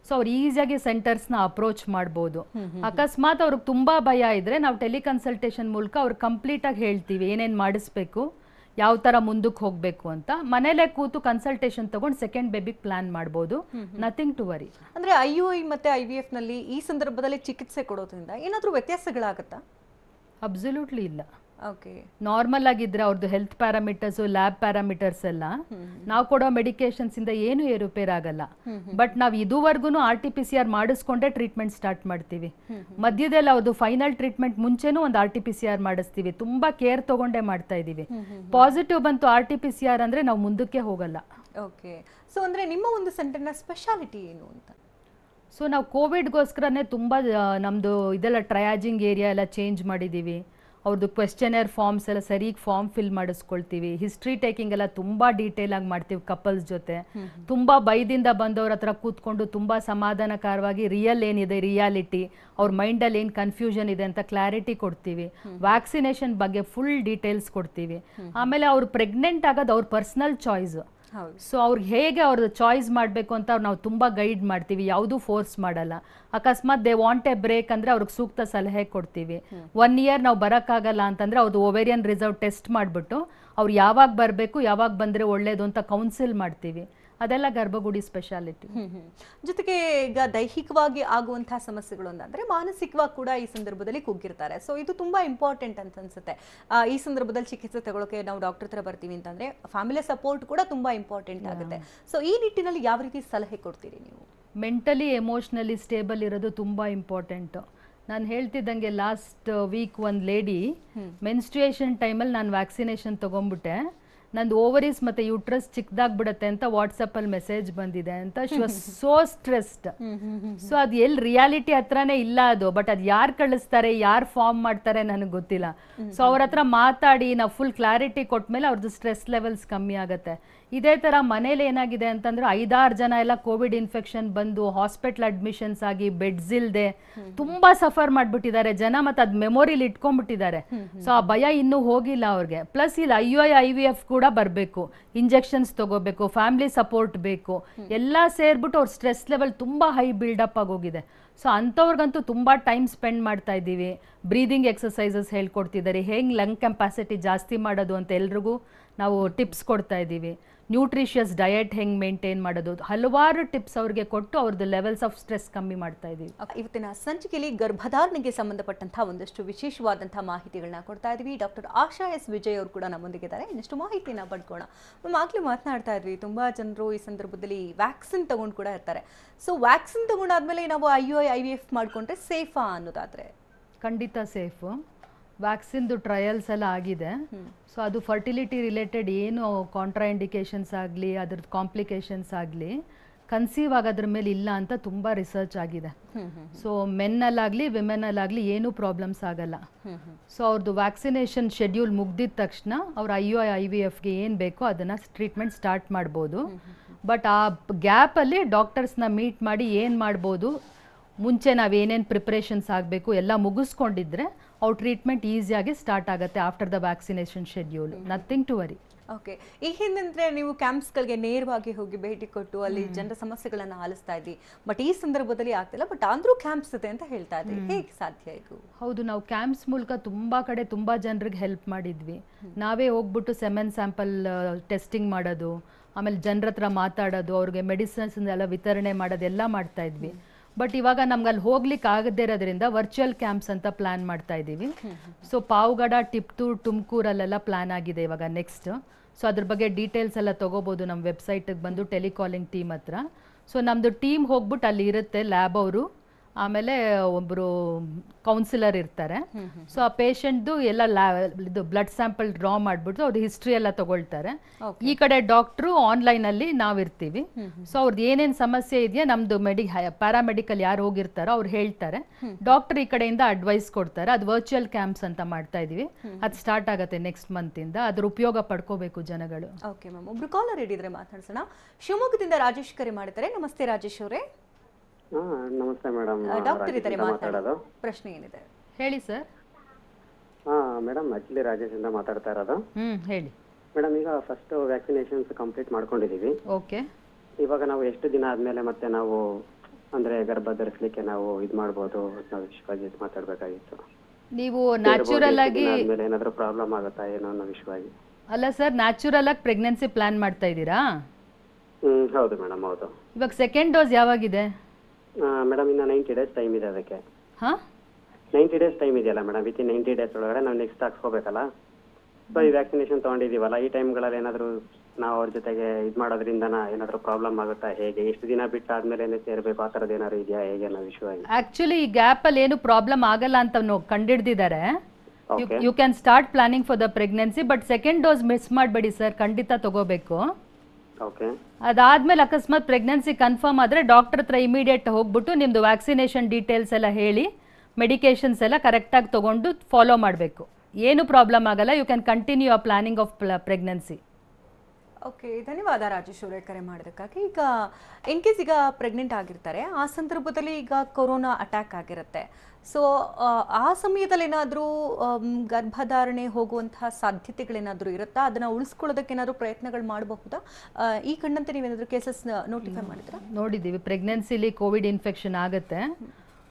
ಸೊ ಅವ್ರು ಈಸಿಯಾಗಿ ಸೆಂಟರ್ಸ್ನ ಅಪ್ರೋಚ್ ಮಾಡ್ಬೋದು. ಅಕಸ್ಮಾತ್ ಅವ್ರಿಗೆ ತುಂಬಾ ಭಯ ಇದ್ರೆ ನಾವು ಟೆಲಿಕನ್ಸಲ್ಟೇಷನ್ ಮೂಲಕ ಅವ್ರಿಗೆ ಕಂಪ್ಲೀಟಾಗಿ ಹೇಳ್ತೀವಿ ಏನೇನು ಮಾಡಿಸ್ಬೇಕು, ಯಾವ ಥರ ಮುಂದಕ್ಕೆ ಹೋಗಬೇಕು ಅಂತ. ಮನೇಲೆ ಕೂತು ಕನ್ಸಲ್ಟೇಷನ್ ತಗೊಂಡು ಸೆಕೆಂಡ್ ಬೇಬಿಗೆ ಪ್ಲಾನ್ ಮಾಡ್ಬೋದು. Nothing to worry. ಅಂದ್ರೆ IUI ಮತ್ತೆ IVF ನಲ್ಲಿ ಈ ಸಂದರ್ಭದಲ್ಲಿ ಚಿಕಿತ್ಸೆ ಕೊಡೋದ್ರಿಂದ ಏನಾದರೂ ವ್ಯತ್ಯಾಸಗಳಾಗುತ್ತಾ? ಅಬ್ಸಲ್ಯೂಟ್ಲಿ ಇಲ್ಲ. ಓಕೆ, ನಾರ್ಮಲ್ ಆಗಿದ್ರೆ ಅವ್ರದ್ದು ಹೆಲ್ತ್ ಪ್ಯಾರಾಮೀಟರ್ಸ್, ಲ್ಯಾಬ್ ಪ್ಯಾರಾಮೀಟರ್ಸ್ ಎಲ್ಲ ನಾವು ಕೊಡೋ ಮೆಡಿಕೇಶನ್ಸ್ ಇಂದ ಏನು ಏರುಪೇರಾಗಲ್ಲ. ಬಟ್ ನಾವು ಇದುವರೆಗೂ RT-PCR ಮಾಡಿಸ್ಕೊಂಡೇ ಟ್ರೀಟ್ಮೆಂಟ್ ಸ್ಟಾರ್ಟ್ ಮಾಡ್ತೀವಿ. ಮಧ್ಯದಲ್ಲಿ ಅವ್ರದ್ದು ಫೈನಲ್ ಟ್ರೀಟ್ಮೆಂಟ್ ಮುಂಚೆನೂ ಒಂದು RT-PCR ಮಾಡಿಸ್ತೀವಿ. ತುಂಬಾ ಕೇರ್ ತಗೊಂಡೇ ಮಾಡ್ತಾ ಇದೀವಿ. ಪಾಸಿಟಿವ್ ಬಂತು RT-PCR ಅಂದ್ರೆ ನಾವು ಮುಂದಕ್ಕೆ ಹೋಗಲ್ಲ. ಓಕೆ, ಸೊ ಅಂದ್ರೆ ನಿಮ್ಮ ಒಂದು ಸೆಂಟರ್ನ ಸ್ಪೆಷಾಲಿಟಿ ಏನು ಅಂತ? ಸೊ ನಾವು ಕೋವಿಡ್ಗೋಸ್ಕರನೇ ತುಂಬ ನಮ್ಮದು ಇದೆಲ್ಲ ಟ್ರಯಾಜಿಂಗ್ ಏರಿಯಾ ಎಲ್ಲ ಚೇಂಜ್ ಮಾಡಿದ್ದೀವಿ. ಅವ್ರದ್ದು ಕ್ವೆಶ್ಚನರ್ ಫಾರ್ಮ್ಸ್ ಎಲ್ಲ ಸರಿಗೆ ಫಾರ್ಮ್ ಫಿಲ್ ಮಾಡಿಸ್ಕೊಳ್ತೀವಿ. ಹಿಸ್ಟ್ರಿ ಟೇಕಿಂಗ್ ಎಲ್ಲ ತುಂಬ ಡೀಟೇಲ್ ಆಗಿ ಮಾಡ್ತೀವಿ ಕಪಲ್ಸ್ ಜೊತೆ. ತುಂಬ ಭಯದಿಂದ ಬಂದವ್ರ ಹತ್ರ ಕೂತ್ಕೊಂಡು ತುಂಬ ಸಮಾಧಾನಕರವಾಗಿ ರಿಯಲ್ ಏನಿದೆ, ರಿಯಾಲಿಟಿ, ಅವ್ರ ಮೈಂಡಲ್ಲಿ ಏನು ಕನ್ಫ್ಯೂಷನ್ ಇದೆ ಅಂತ ಕ್ಲಾರಿಟಿ ಕೊಡ್ತೀವಿ. ವ್ಯಾಕ್ಸಿನೇಷನ್ ಬಗ್ಗೆ ಫುಲ್ ಡೀಟೇಲ್ಸ್ ಕೊಡ್ತೀವಿ. ಆಮೇಲೆ ಅವ್ರು ಪ್ರೆಗ್ನೆಂಟ್ ಆಗೋದು ಅವ್ರ ಪರ್ಸ್ನಲ್ ಚಾಯ್ಸ್. ಸೊ ಅವ್ರಿಗೆ ಹೇಗೆ ಅವ್ರದ್ದು ಚಾಯ್ಸ್ ಮಾಡಬೇಕು ಅಂತ ನಾವು ತುಂಬ ಗೈಡ್ ಮಾಡ್ತೀವಿ, ಯಾವುದೂ ಫೋರ್ಸ್ ಮಾಡಲ್ಲ. ಅಕಸ್ಮಾತ್ ದೇ ವಾಂಟ್ ಎ ಬ್ರೇಕ್ ಅಂದರೆ ಅವ್ರಿಗೆ ಸೂಕ್ತ ಸಲಹೆ ಕೊಡ್ತೀವಿ. 1 year ನಾವು ಬರೋಕ್ಕಾಗಲ್ಲ ಅಂತಂದರೆ ಅವ್ರದ್ದು ಓವೇರಿಯನ್ ರಿಸರ್ವ್ ಟೆಸ್ಟ್ ಮಾಡಿಬಿಟ್ಟು ಅವ್ರು ಯಾವಾಗ ಬರಬೇಕು, ಯಾವಾಗ ಬಂದರೆ ಒಳ್ಳೇದು ಅಂತ ಕೌನ್ಸಿಲ್ ಮಾಡ್ತೀವಿ. ಅದೆಲ್ಲ ಗರ್ಭಗುಡಿ ಸ್ಪೆಷಾಲಿಟಿ. ಜೊತೆಗೆ ಈಗ ದೈಹಿಕವಾಗಿ ಆಗುವಂತಹ ಸಮಸ್ಯೆಗಳು ಅಂತಂದ್ರೆ ಮಾನಸಿಕವಾಗಿ ಕೂಡ ಈ ಸಂದರ್ಭದಲ್ಲಿ ಕುಗ್ಗಿರ್ತಾರೆ. ಸೊ ಇದು ತುಂಬಾ ಇಂಪಾರ್ಟೆಂಟ್ ಅಂತ ಅನ್ಸುತ್ತೆ. ಈ ಸಂದರ್ಭದಲ್ಲಿ ಚಿಕಿತ್ಸೆ ತಗೊಳ್ಳೋಕೆ ನಾವು ಡಾಕ್ಟರ್ ಹತ್ರ ಬರ್ತೀವಿ ಅಂತಂದ್ರೆ ಫ್ಯಾಮಿಲಿ ಸಪೋರ್ಟ್ ಕೂಡ ತುಂಬಾ ಇಂಪಾರ್ಟೆಂಟ್ ಆಗುತ್ತೆ. ಸೊ ಈ ನಿಟ್ಟಿನಲ್ಲಿ ಯಾವ ರೀತಿ ಸಲಹೆ ಕೊಡ್ತೀರಿ ನೀವು? ಮೆಂಟಲಿ ಎಮೋಷ್ನಲಿ ಸ್ಟೇಬಲ್ ಇರೋದು ತುಂಬ ಇಂಪಾರ್ಟೆಂಟು. ನಾನು ಹೇಳ್ತಿದ್ದಂಗೆ ಲಾಸ್ಟ್ ವೀಕ್ ಒಂದು ಲೇಡಿ ಮೆನ್ಸ್ಟ್ರುಯೇಷನ್ ಟೈಮಲ್ಲಿ ನಾನು ವ್ಯಾಕ್ಸಿನೇಷನ್ ತೊಗೊಂಡ್ಬಿಟ್ಟೆ, ನಂದು ಓವರೀಸ್ ಮತ್ತು ಯೂಟ್ರಸ್ ಚಿಕ್ಕದಾಗ್ಬಿಡತ್ತೆ ಅಂತ ವಾಟ್ಸಪ್ಪಲ್ಲಿ ಮೆಸೇಜ್ ಬಂದಿದೆ ಅಂತ. She was so stressed. So ಅದು ಎಲ್ಲಿ ರಿಯಾಲಿಟಿ ಹತ್ರನೇ ಇಲ್ಲ ಅದು. ಬಟ್ ಅದು ಯಾರು ಕಳಿಸ್ತಾರೆ, ಯಾರು ಫಾರ್ಮ್ ಮಾಡ್ತಾರೆ ನನಗೆ ಗೊತ್ತಿಲ್ಲ. ಸೊ ಅವ್ರ ಹತ್ರ ಮಾತಾಡಿ ನಾವು ಫುಲ್ ಕ್ಲಾರಿಟಿ ಕೊಟ್ಮೇಲೆ ಅವ್ರದ್ದು ಸ್ಟ್ರೆಸ್ ಲೆವೆಲ್ಸ್ ಕಮ್ಮಿ ಆಗುತ್ತೆ. ಇದೇ ಥರ ಮನೇಲಿ ಏನಾಗಿದೆ ಅಂತಂದ್ರೆ 5-6 ಜನ ಎಲ್ಲ ಕೋವಿಡ್ ಇನ್ಫೆಕ್ಷನ್ ಬಂದು ಹಾಸ್ಪಿಟಲ್ ಅಡ್ಮಿಷನ್ಸ್ ಆಗಿ ಬೆಡ್ಸ್ ಇಲ್ಲದೆ ತುಂಬಾ ಸಫರ್ ಮಾಡಿಬಿಟ್ಟಿದ್ದಾರೆ ಜನ. ಮತ್ತು ಅದು ಮೆಮೊರಿಲಿ ಇಟ್ಕೊಂಡ್ಬಿಟ್ಟಿದ್ದಾರೆ. ಸೊ ಆ ಭಯ ಇನ್ನೂ ಹೋಗಿಲ್ಲ ಅವ್ರಿಗೆ. ಪ್ಲಸ್ ಇಲ್ಲಿ IUI IVF ಕೂಡ ಬರಬೇಕು, ಇಂಜೆಕ್ಷನ್ಸ್ ತಗೋಬೇಕು, ಫ್ಯಾಮಿಲಿ ಸಪೋರ್ಟ್ ಬೇಕು, ಎಲ್ಲ ಸೇರ್ಬಿಟ್ಟು ಅವ್ರ ಸ್ಟ್ರೆಸ್ ಲೆವೆಲ್ ತುಂಬ ಹೈ ಬಿಲ್ಡಪ್ ಆಗೋಗಿದೆ. ಸೊ ಅಂಥವ್ರಿಗಂತೂ ತುಂಬ ಟೈಮ್ ಸ್ಪೆಂಡ್ ಮಾಡ್ತಾ ಇದ್ದೀವಿ. ಬ್ರೀದಿಂಗ್ ಎಕ್ಸಸೈಸಸ್ ಹೇಳ್ಕೊಡ್ತಿದ್ದಾರೆ, ಹೆಂಗೆ ಲಂಗ್ ಕೆಪಾಸಿಟಿ ಜಾಸ್ತಿ ಮಾಡೋದು ಅಂತ ಎಲ್ರಿಗೂ ನಾವು ಟಿಪ್ಸ್ ಕೊಡ್ತಾ ಇದ್ದೀವಿ. ನ್ಯೂಟ್ರಿಷಿಯಸ್ ಡಯಟ್ ಹೆಂಗೆ ಮೇಂಟೈನ್ ಮಾಡೋದು, ಹಲವಾರು ಟಿಪ್ಸ್ ಅವ್ರಿಗೆ ಕೊಟ್ಟು ಅವ್ರದ್ದು ಲೆವೆಲ್ಸ್ ಆಫ್ ಸ್ಟ್ರೆಸ್ ಕಮ್ಮಿ ಮಾಡ್ತಾ ಇದ್ದೀವಿ. ಇವತ್ತಿನ ಸಂಚಿಕೆಯಲ್ಲಿ ಗರ್ಭಧಾರಣೆಗೆ ಸಂಬಂಧಪಟ್ಟಂತಹ ಒಂದಷ್ಟು ವಿಶೇಷವಾದಂತಹ ಮಾಹಿತಿಗಳನ್ನ ಕೊಡ್ತಾ ಇದ್ವಿ. ಡಾಕ್ಟರ್ ಆಶಾ ಎಸ್ ವಿಜಯ್ ಅವರು ಕೂಡ ನಮ್ಮೊಂದಿಗಿದ್ದಾರೆ. ಇನ್ನಷ್ಟು ಮಾಹಿತಿನ ಪಡ್ಕೋಣ. ಆಗಲೇ ಮಾತನಾಡ್ತಾ ಇದ್ವಿ, ತುಂಬಾ ಜನರು ಈ ಸಂದರ್ಭದಲ್ಲಿ ವ್ಯಾಕ್ಸಿನ್ ತಗೊಂಡು ಕೂಡ ಇರ್ತಾರೆ. ಸೊ ವ್ಯಾಕ್ಸಿನ್ ತಗೊಂಡಾದ್ಮೇಲೆ ನಾವು IUI IVF ಮಾಡ್ಕೊಂಡ್ರೆ ಸೇಫಾ ಅನ್ನೋದಾದ್ರೆ? ಖಂಡಿತ ಸೇಫು. ವ್ಯಾಕ್ಸಿನ್ದು ಟ್ರಯಲ್ಸ್ ಎಲ್ಲ ಆಗಿದೆ. ಸೊ ಅದು ಫರ್ಟಿಲಿಟಿ ರಿಲೇಟೆಡ್ ಏನು ಕಾಂಟ್ರಾ ಇಂಡಿಕೇಶನ್ಸ್ ಆಗಲಿ, ಅದ್ರದ್ದು ಕಾಂಪ್ಲಿಕೇಶನ್ಸ್ ಆಗಲಿ, ಕನ್ಸೀವ್ ಆಗೋದ್ರ ಮೇಲೆ ಇಲ್ಲ ಅಂತ ತುಂಬ ರಿಸರ್ಚ್ ಆಗಿದೆ. ಸೊ ಮೆನ್ನಲ್ಲಾಗಲಿ ವಿಮೆನಲ್ಲಾಗಲಿ ಏನೂ ಪ್ರಾಬ್ಲಮ್ಸ್ ಆಗಲ್ಲ. ಸೊ ಅವ್ರದ್ದು ವ್ಯಾಕ್ಸಿನೇಷನ್ ಶೆಡ್ಯೂಲ್ ಮುಗ್ದಿದ ತಕ್ಷಣ ಅವ್ರು IUI IVFಗೆ ಏನು ಬೇಕೋ ಅದನ್ನು ಟ್ರೀಟ್ಮೆಂಟ್ ಸ್ಟಾರ್ಟ್ ಮಾಡ್ಬೋದು. ಬಟ್ ಆ ಗ್ಯಾಪಲ್ಲಿ ಡಾಕ್ಟರ್ಸ್ನ ಮೀಟ್ ಮಾಡಿ ಏನು ಮಾಡ್ಬೋದು, ಮುಂಚೆ ನಾವೇನೇನು ಪ್ರಿಪ್ರೇಷನ್ಸ್ ಆಗಬೇಕು ಎಲ್ಲ ಮುಗಿಸ್ಕೊಂಡಿದ್ರೆ ಅವ್ರ ಟ್ರೀಟ್ಮೆಂಟ್ ಈಸಿಯಾಗಿ ಸ್ಟಾರ್ಟ್ ಆಗುತ್ತೆ after the vaccination schedule. Nothing to worry. Okay, ಈ ಹಿಂದಂದ್ರೆ ನೀವು ಕ್ಯಾಂಪ್ಸ್ಗಳಿಗೆ ನೇರವಾಗಿ ಹೋಗಿ ಭೇಟಿ ಕೊಟ್ಟು ಅಲ್ಲಿ ಜನರ ಸಮಸ್ಯೆಗಳನ್ನ ಆಲಿಸ್ತಾ ಇದ್ವಿ, ಬಟ್ ಈ ಸಂದರ್ಭದಲ್ಲಿ ಆಗ್ತಿಲ್ಲ, ಬಟ್ ಆದ್ರೂ ಕ್ಯಾಂಪ್ಸ್ ಇದೆ ಅಂತ ಹೇಳ್ತಾ ಇದ್ರಿ, ಹೇಗೆ ಸಾಧ್ಯ ಇದು? ಹೌದು, ನಾವು ಕ್ಯಾಂಪ್ಸ್ ಮೂಲಕ ತುಂಬಾ ಕಡೆ ತುಂಬಾ ಜನರಿಗೆ ಹೆಲ್ಪ್ ಮಾಡಿದ್ವಿ. ನಾವೇ ಹೋಗ್ಬಿಟ್ಟು ಸೆಮೆನ್ ಸ್ಯಾಂಪಲ್ ಟೆಸ್ಟಿಂಗ್ ಮಾಡೋದು, ಆಮೇಲೆ ಜನರ ಹತ್ರ ಮಾತಾಡೋದು, ಅವ್ರಿಗೆ ಮೆಡಿಸಿನ್ಸ್ ಎಲ್ಲ ವಿತರಣೆ ಮಾಡೋದು ಎಲ್ಲ ಮಾಡ್ತಾ ಇದ್ವಿ. ಬಟ್ ಇವಾಗ ನಮ್ಗೆ ಅಲ್ಲಿ ಹೋಗ್ಲಿಕ್ಕೆ ಆಗದೇ ಇರೋದ್ರಿಂದ ವರ್ಚುವಲ್ ಕ್ಯಾಂಪ್ಸ್ ಅಂತ ಪ್ಲಾನ್ ಮಾಡ್ತಾ ಇದ್ದೀವಿ. ಸೊ ಪಾವಗಡ, ಟಿಪ್ತೂರ್, ತುಮಕೂರಲ್ಲೆಲ್ಲ ಪ್ಲಾನ್ ಆಗಿದೆ ಇವಾಗ ನೆಕ್ಸ್ಟ್. ಸೊ ಅದ್ರ ಬಗ್ಗೆ ಡೀಟೇಲ್ಸ್ ಎಲ್ಲ ತೊಗೋಬೋದು ನಮ್ಮ ವೆಬ್ಸೈಟಿಗೆ ಬಂದು ಟೆಲಿಕಾಲಿಂಗ್ ಟೀಮ್ ಹತ್ರ. ಸೊ ನಮ್ಮದು ಟೀಮ್ ಹೋಗ್ಬಿಟ್ಟು ಅಲ್ಲಿ ಇರುತ್ತೆ, ಲ್ಯಾಬ್ ಅವರು, ಆಮೇಲೆ ಒಬ್ಬರು ಕೌನ್ಸಿಲರ್ ಇರ್ತಾರೆ. ಸೊ ಆ ಪೇಷಂಟ್ದು ಎಲ್ಲ ಇದು ಬ್ಲಡ್ ಸ್ಯಾಂಪಲ್ ಡ್ರಾ ಮಾಡಿಬಿಟ್ಟು ಅವ್ರ ಹಿಸ್ಟ್ರಿ ಎಲ್ಲ ತಗೊಳ್ತಾರೆ. ಈ ಕಡೆ ಡಾಕ್ಟ್ರು ಆನ್ಲೈನಲ್ಲಿ ನಾವಿರ್ತೀವಿ. ಸೊ ಅವ್ರದ್ದು ಏನೇನು ಸಮಸ್ಯೆ ಇದೆಯಾ ನಮ್ಮದು ಪ್ಯಾರಾಮೆಡಿಕಲ್ ಯಾರು ಹೋಗಿರ್ತಾರೋ ಅವ್ರು ಹೇಳ್ತಾರೆ, ಡಾಕ್ಟರ್ ಈ ಕಡೆಯಿಂದ ಅಡ್ವೈಸ್ ಕೊಡ್ತಾರೆ. ಅದು ವರ್ಚುವಲ್ ಕ್ಯಾಂಪ್ಸ್ ಅಂತ ಮಾಡ್ತಾ ಇದೀವಿ. ಅದು ಸ್ಟಾರ್ಟ್ ಆಗುತ್ತೆ ನೆಕ್ಸ್ಟ್ ಮಂತಿಂದ. ಅದ್ರ ಉಪಯೋಗ ಪಡ್ಕೋಬೇಕು ಜನಗಳು. ಓಕೆ ಮ್ಯಾಮ್, ಒಬ್ರು ಕಾಲರ್ ಹಿಡಿದ್ರೆ ಮಾತಾಡ್ಸೋಣ. ಶಿವಮೊಗ್ಗದಿಂದ ರಾಜೇಶ್ ಕರೆ ಮಾಡಿದ್ದಾರೆ. ನಮಸ್ತೆ ರಾಜೇಶ್ ಅವರೇ. ನಮಸ್ತೆ ಮೇಡಮ್, ಡಾಕ್ಟರ್ ಇದ್ದಾರೆ, ಮಾತಾಡೋದು. ಪ್ರಶ್ನೆ ಏನಿದೆ ಹೇಳಿ ಸರ್. ಮೇಡಮ್ ಆಕ್ಚುಲಿ ರಾಜೇಶ್ ಇಂದ ಮಾತಾಡ್ತಾ ಇರೋದು. ಹೇಳಿ ಮೇಡಮ್. ಈಗ ಫಸ್ಟ್ ವ್ಯಾಕ್ಸಿನೇಷನ್ಸ್ ಕಂಪ್ಲೀಟ್ ಮಾಡ್ಕೊಂಡಿದೀವಿ. ಓಕೆ. ಇವಾಗ ನಾವು ಎಷ್ಟು ದಿನ ಆದ್ಮೇಲೆ ಮತ್ತೆ ನಾವು ಅಂದ್ರೆ ಗರ್ಭ ಧರಿಸ್ಲಿಕ್ಕೆ ನಾವು ಇದ್ ಮಾಡ್ಬೋದು ನಾವು ವಿಷಯವಾಗಿ ಮಾತಾಡ್ಬೇಕಾಗಿತ್ತು. ನೀವು ನ್ಯಾಚುರಲ್ ಆಗಿ ಏನಾದ್ರೂ ಪ್ರಾಬ್ಲಮ್ ಆಗುತ್ತಾ ಏನೋ ಅನ್ನೋ ವಿಷಯವಾಗಿ. ಅಲ್ಲ ಸರ್, ನ್ಯಾಚುರಲ್ ಆಗಿ ಪ್ರೆಗ್ನೆನ್ಸಿ ಪ್ಲಾನ್ ಮಾಡ್ತಾ ಇದ್ದೀರಾ? ಹೌದು ಮೇಡಮ್, ಹೌದು. ಇವಾಗ ಸೆಕೆಂಡ್ ಡೋಸ್ ಯಾವಾಗಿದೆ ಮೇಡಮ್? ಇನ್ನ 90 ಡೇಸ್ ಟೈಮ್ ಇದೆ ಅದಕ್ಕೆ. 90 ಡೇಸ್ ಟೈಮ್ ಇದೆಯಲ್ಲ ಮೇಡಮ್, ವಿತ್ ಇನ್ 90 ಡೇಸ್ ಒಳಗಡೆ ನಾವು ನೆಕ್ಸ್ಟ್ ಹಾಕ್ಸ್ಕೋಬೇಕಲ್ಲ. ಸೊ ಈ ವ್ಯಾಕ್ಸಿನೇಷನ್ ತಗೊಂಡಿದೀವಲ್ಲ, ಈ ಟೈಮ್ಗಳಲ್ಲಿ ಏನಾದ್ರು ನಾವು ಅವ್ರ ಜೊತೆಗೆ ಇದ್ ಮಾಡೋದ್ರಿಂದ ಏನಾದ್ರು ಪ್ರಾಬ್ಲಮ್ ಆಗುತ್ತಾ, ಹೇಗೆ ಎಷ್ಟು ದಿನ ಬಿಟ್ಟು ಆದ್ಮೇಲೆ ಸೇರ್ಬೇಕು, ಆ ತರದ್ ಏನಾದ್ರು ಇದೆಯಾ ಹೇಗೆ ಅನ್ನೋ ವಿಷಯವಾಗಿ. ಆಕ್ಚುಲಿ ಈ ಗ್ಯಾಪ್ ಅಲ್ಲಿ ಏನು ಪ್ರಾಬ್ಲಮ್ ಆಗಲ್ಲ ಅಂತ ಕಂಡಿಡ್ದಿದ್ದಾರೆ. You can start planning for the pregnancy, but second dose miss ಮಾಡಬೇಡಿ ಸರ್, ಖಂಡಿತ ತಗೋಬೇಕು. ಅದಾದ್ಮೇಲೆ ಅಕಸ್ಮಾತ್ ಪ್ರೆಗ್ನೆನ್ಸಿ ಕನ್ಫರ್ಮ್ ಆದ್ರೆ ಡಾಕ್ಟರ್ ಹತ್ರ ಇಮಿಡಿಯೇಟ್ ಹೋಗ್ಬಿಟ್ಟು ನಿಮ್ದು ವ್ಯಾಕ್ಸಿನೇಷನ್ ಡೀಟೇಲ್ಸ್ ಎಲ್ಲ ಹೇಳಿ ಮೆಡಿಕೇಶನ್ಸ್ ಎಲ್ಲ ಕರೆಕ್ಟಾಗಿ ತಗೊಂಡು ಫಾಲೋ ಮಾಡಬೇಕು. ಏನು ಪ್ರಾಬ್ಲಮ್ ಆಗಲ್ಲ. You can continue a planning of pregnancy. Okay, ಧನ್ಯವಾದ ರಾಜೇಶ್ ಅವರೇ ಕರೆ ಮಾಡೋದಕ್ಕಾಗಿ. ಈಗ ಇನ್ ಕೇಸ್ ಈಗ ಪ್ರೆಗ್ನೆಂಟ್ ಆಗಿರ್ತಾರೆ, ಆ ಸಂದರ್ಭದಲ್ಲಿ ಈಗ ಕೊರೋನಾ ಅಟ್ಯಾಕ್ ಆಗಿರುತ್ತೆ. ಸೊ ಆ ಸಮಯದಲ್ಲಿ ಏನಾದರೂ ಗರ್ಭಧಾರಣೆ ಹೋಗುವಂತಹ ಸಾಧ್ಯತೆಗಳೇನಾದರೂ ಇರುತ್ತಾ? ಅದನ್ನು ಉಳಿಸ್ಕೊಳ್ಳೋದಕ್ಕೆ ಏನಾದರೂ ಪ್ರಯತ್ನಗಳು ಮಾಡಬಹುದಾ? ಈ ಕಂಡಂತೆ ನೀವೇನಾದರೂ ಕೇಸಸ್ ನೋಟಿಫೈ ಮಾಡಿದ್ರಾ? ನೋಡಿದ್ದೀವಿ, ಪ್ರೆಗ್ನೆನ್ಸಿಲಿ ಕೋವಿಡ್ ಇನ್ಫೆಕ್ಷನ್ ಆಗುತ್ತೆ,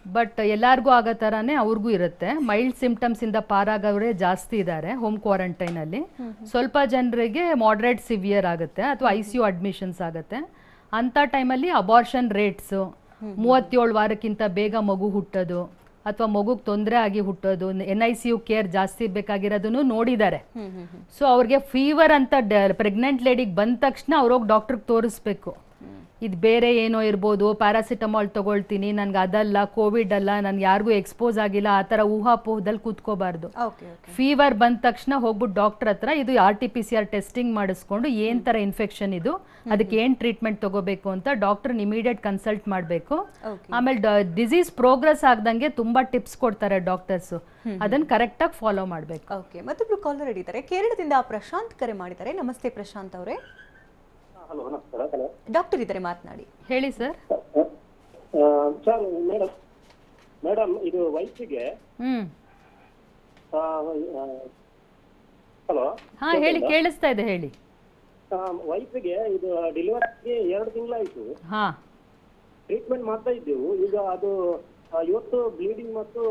ಬಟ್ ಎಲ್ಲರಿಗೂ ಆಗೋ ಥರನೇ ಅವ್ರಿಗೂ ಇರುತ್ತೆ. ಮೈಲ್ಡ್ ಸಿಂಪ್ಟಮ್ಸಿಂದ ಪಾರಾಗವರೇ ಜಾಸ್ತಿ ಇದ್ದಾರೆ ಹೋಮ್ ಕ್ವಾರಂಟೈನಲ್ಲಿ. ಸ್ವಲ್ಪ ಜನರಿಗೆ ಮಾಡ್ರೇಟ್ ಸಿವಿಯರ್ ಆಗುತ್ತೆ ಅಥವಾ ICU ಅಡ್ಮಿಷನ್ಸ್ ಆಗುತ್ತೆ. ಅಂಥ ಟೈಮಲ್ಲಿ ಅಬಾರ್ಷನ್ ರೇಟ್ಸು 37 ವಾರಕ್ಕಿಂತ ಬೇಗ ಮಗು ಹುಟ್ಟೋದು ಅಥವಾ ಮಗುಗೆ ತೊಂದರೆ ಆಗಿ ಹುಟ್ಟೋದು, NICU ಕೇರ್ ಜಾಸ್ತಿ ಬೇಕಾಗಿರೋದನ್ನು ನೋಡಿದ್ದಾರೆ. ಸೊ ಅವ್ರಿಗೆ ಫೀವರ್ ಅಂತ ಪ್ರೆಗ್ನೆಂಟ್ ಲೇಡಿಗೆ ಬಂದ ತಕ್ಷಣ ಅವ್ರೋಗಿ ಡಾಕ್ಟ್ರಿಗೆ ತೋರಿಸ್ಬೇಕು. ಇದು ಬೇರೆ ಏನೋ ಇರ್ಬೋದು, ಪ್ಯಾರಾಸಿಟಮಾಲ್ ತಗೊಳ್ತೀನಿ, ನನ್ಗೆ ಅದಲ್ಲ, ಕೋವಿಡ್ ಅಲ್ಲ, ನನ್ಗೆ ಯಾರಿಗೂ ಎಕ್ಸ್ಪೋಸ್ ಆಗಿಲ್ಲ, ಆ ಥರ ಊಹಾಪೋಹದಲ್ಲಿ ಕೂತ್ಕೋಬಾರ್ದು. ಫೀವರ್ ಬಂದ ತಕ್ಷಣ ಹೋಗ್ಬಿಟ್ಟು ಡಾಕ್ಟರ್ ಹತ್ರ ಇದು RT-PCR ಟೆಸ್ಟಿಂಗ್ ಮಾಡಿಸ್ಕೊಂಡು ಏನು ಥರ ಇನ್ಫೆಕ್ಷನ್ ಇದು, ಅದಕ್ಕೆ ಏನು ಟ್ರೀಟ್ಮೆಂಟ್ ತಗೋಬೇಕು ಅಂತ ಡಾಕ್ಟರ್ನ ಇಮಿಡಿಯೇಟ್ ಕನ್ಸಲ್ಟ್ ಮಾಡಬೇಕು. ಆಮೇಲೆ ಡಿಸೀಸ್ ಪ್ರೋಗ್ರೆಸ್ ಆಗ್ದಂಗೆ ತುಂಬಾ ಟಿಪ್ಸ್ ಕೊಡ್ತಾರೆ ಡಾಕ್ಟರ್ಸು, ಅದನ್ನ ಕರೆಕ್ಟಾಗಿ ಫಾಲೋ ಮಾಡಬೇಕು. ಓಕೆ, ಮತ್ತೊಬ್ರು ಕಾಲರ್ ಇದ್ದಾರೆ, ಕೇರಳದಿಂದ ಪ್ರಶಾಂತ್ ಕರೆ ಮಾಡಿದ್ದಾರೆ. ನಮಸ್ತೆ ಪ್ರಶಾಂತ್ ಅವರೇ. ಡಾಕ್ಟರ್ ಇದ್ದಾರೆ, ಮಾತನಾಡಿ. ಹೇಳಿ ಸರ್. ಸರ್ ಮೇಡಮ್ ಇದು ವೈಫಿಗೆ ಹಲೋ ಹಾ ಹೇಳಿ, ಕೇಳಿಸ್ತಾ ಇದೆ, ಹೇಳಿ. ವೈಫಿಗೆ ಇದು ಡೆಲಿವರಿಗೆ 2 ತಿಂಗಳಾಯ್ತು. ಹಾ, ಟ್ರೀಟ್ಮೆಂಟ್ ಮಾಡ್ತಾ ಇದ್ದೆವು. ಈಗ ಅದು ಇವತ್ತು ಬ್ಲೀಡಿಂಗ್ ಮತ್ತು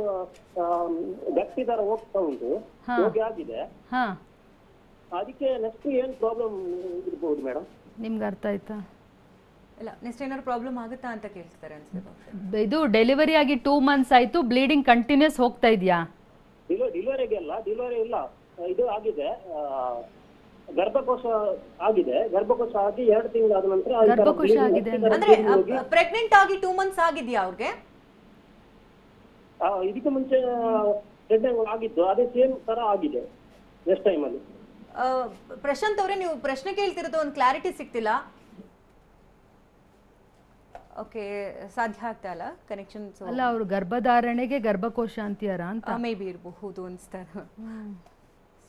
ಗಟ್ಟಿ ತರ ಹೋಗ್ತಾ ಉಂಟು, ಹೋಗಿ ಆಗಿದೆ. ಅದಕ್ಕೆ ನೆಕ್ಸ್ಟ್ ಏನ್ ಪ್ರಾಬ್ಲಮ್ ಇರ್ಬೋದು ಮೇಡಮ್? ನಿಮ್ಗೆ ಅರ್ಥ ಆಯ್ತಾ? ಇಲ್ಲ, ನೆಕ್ಸ್ಟ್ ಏನಾದ್ರು ಪ್ರಾಬ್ಲಮ್ ಆಗುತ್ತಾ ಅಂತ ಕೇಳ್ತಾರೆ ಅನ್ಸುತ್ತೆ. ಇದು ಡೆಲಿವರಿ ಆಗಿ 2 months ಆಯ್ತು, ಬ್ಲೀಡಿಂಗ್ ಕಂಟಿನ್ಯೂಸ್ ಹೋಗ್ತಾ ಇದೆಯಾ? ಡೆಲಿವರಿಗೆ ಅಲ್ಲ, ಡೆಲಿವರಿ ಇಲ್ಲ, ಇದು ಆಗಿದೆ, ಗರ್ಭಕೋಶ ಆಗಿದೆ. ಗರ್ಭಕೋಶ ಆಗಿ 2 ತಿಂಗಳಾದ ನಂತರ ಗರ್ಭಕೋಶ ಆಗಿದೆ ಅಂದ್ರೆ ಪ್ರೆಗ್ನೆಂಟ್ ಆಗಿ 2 months ಆಗಿದೆಯಾ ಅವ್ರಿಗೆ? ಇದಕ್ಕೆ ಮುಂಚೆ ಪ್ರೆಗ್ನೆಂಟ್ ಆಗಿದ್ದು, ಅದೇ ಸೇಮ್ ತರ ಆಗಿದೆ ನೆಕ್ಸ್ಟ್ ಟೈಮ್ ಅಲ್ಲಿ. ಪ್ರಶಾಂತ್ ಅವರೇ, ನೀವು ಪ್ರಶ್ನೆ ಕೇಳ್ತಿರೋದು ಒಂದು ಕ್ಲಾರಿಟಿ ಸಿಗ್ತಿಲ್ಲ. ಓಕೆ, ಸಾಧ್ಯ ಆಗ್ತಾ ಇಲ್ಲ ಕನೆಕ್ಷನ್. ಅಲ್ಲ, ಅವರು ಗರ್ಭಧಾರಣೆಗೆ ಗರ್ಭಕೋಶ ಅಂತೀಯಾರ ಅಂತ ಮೇ ಬಿ ಇರಬಹುದು ಅನ್ಸ್ತಾರೆ.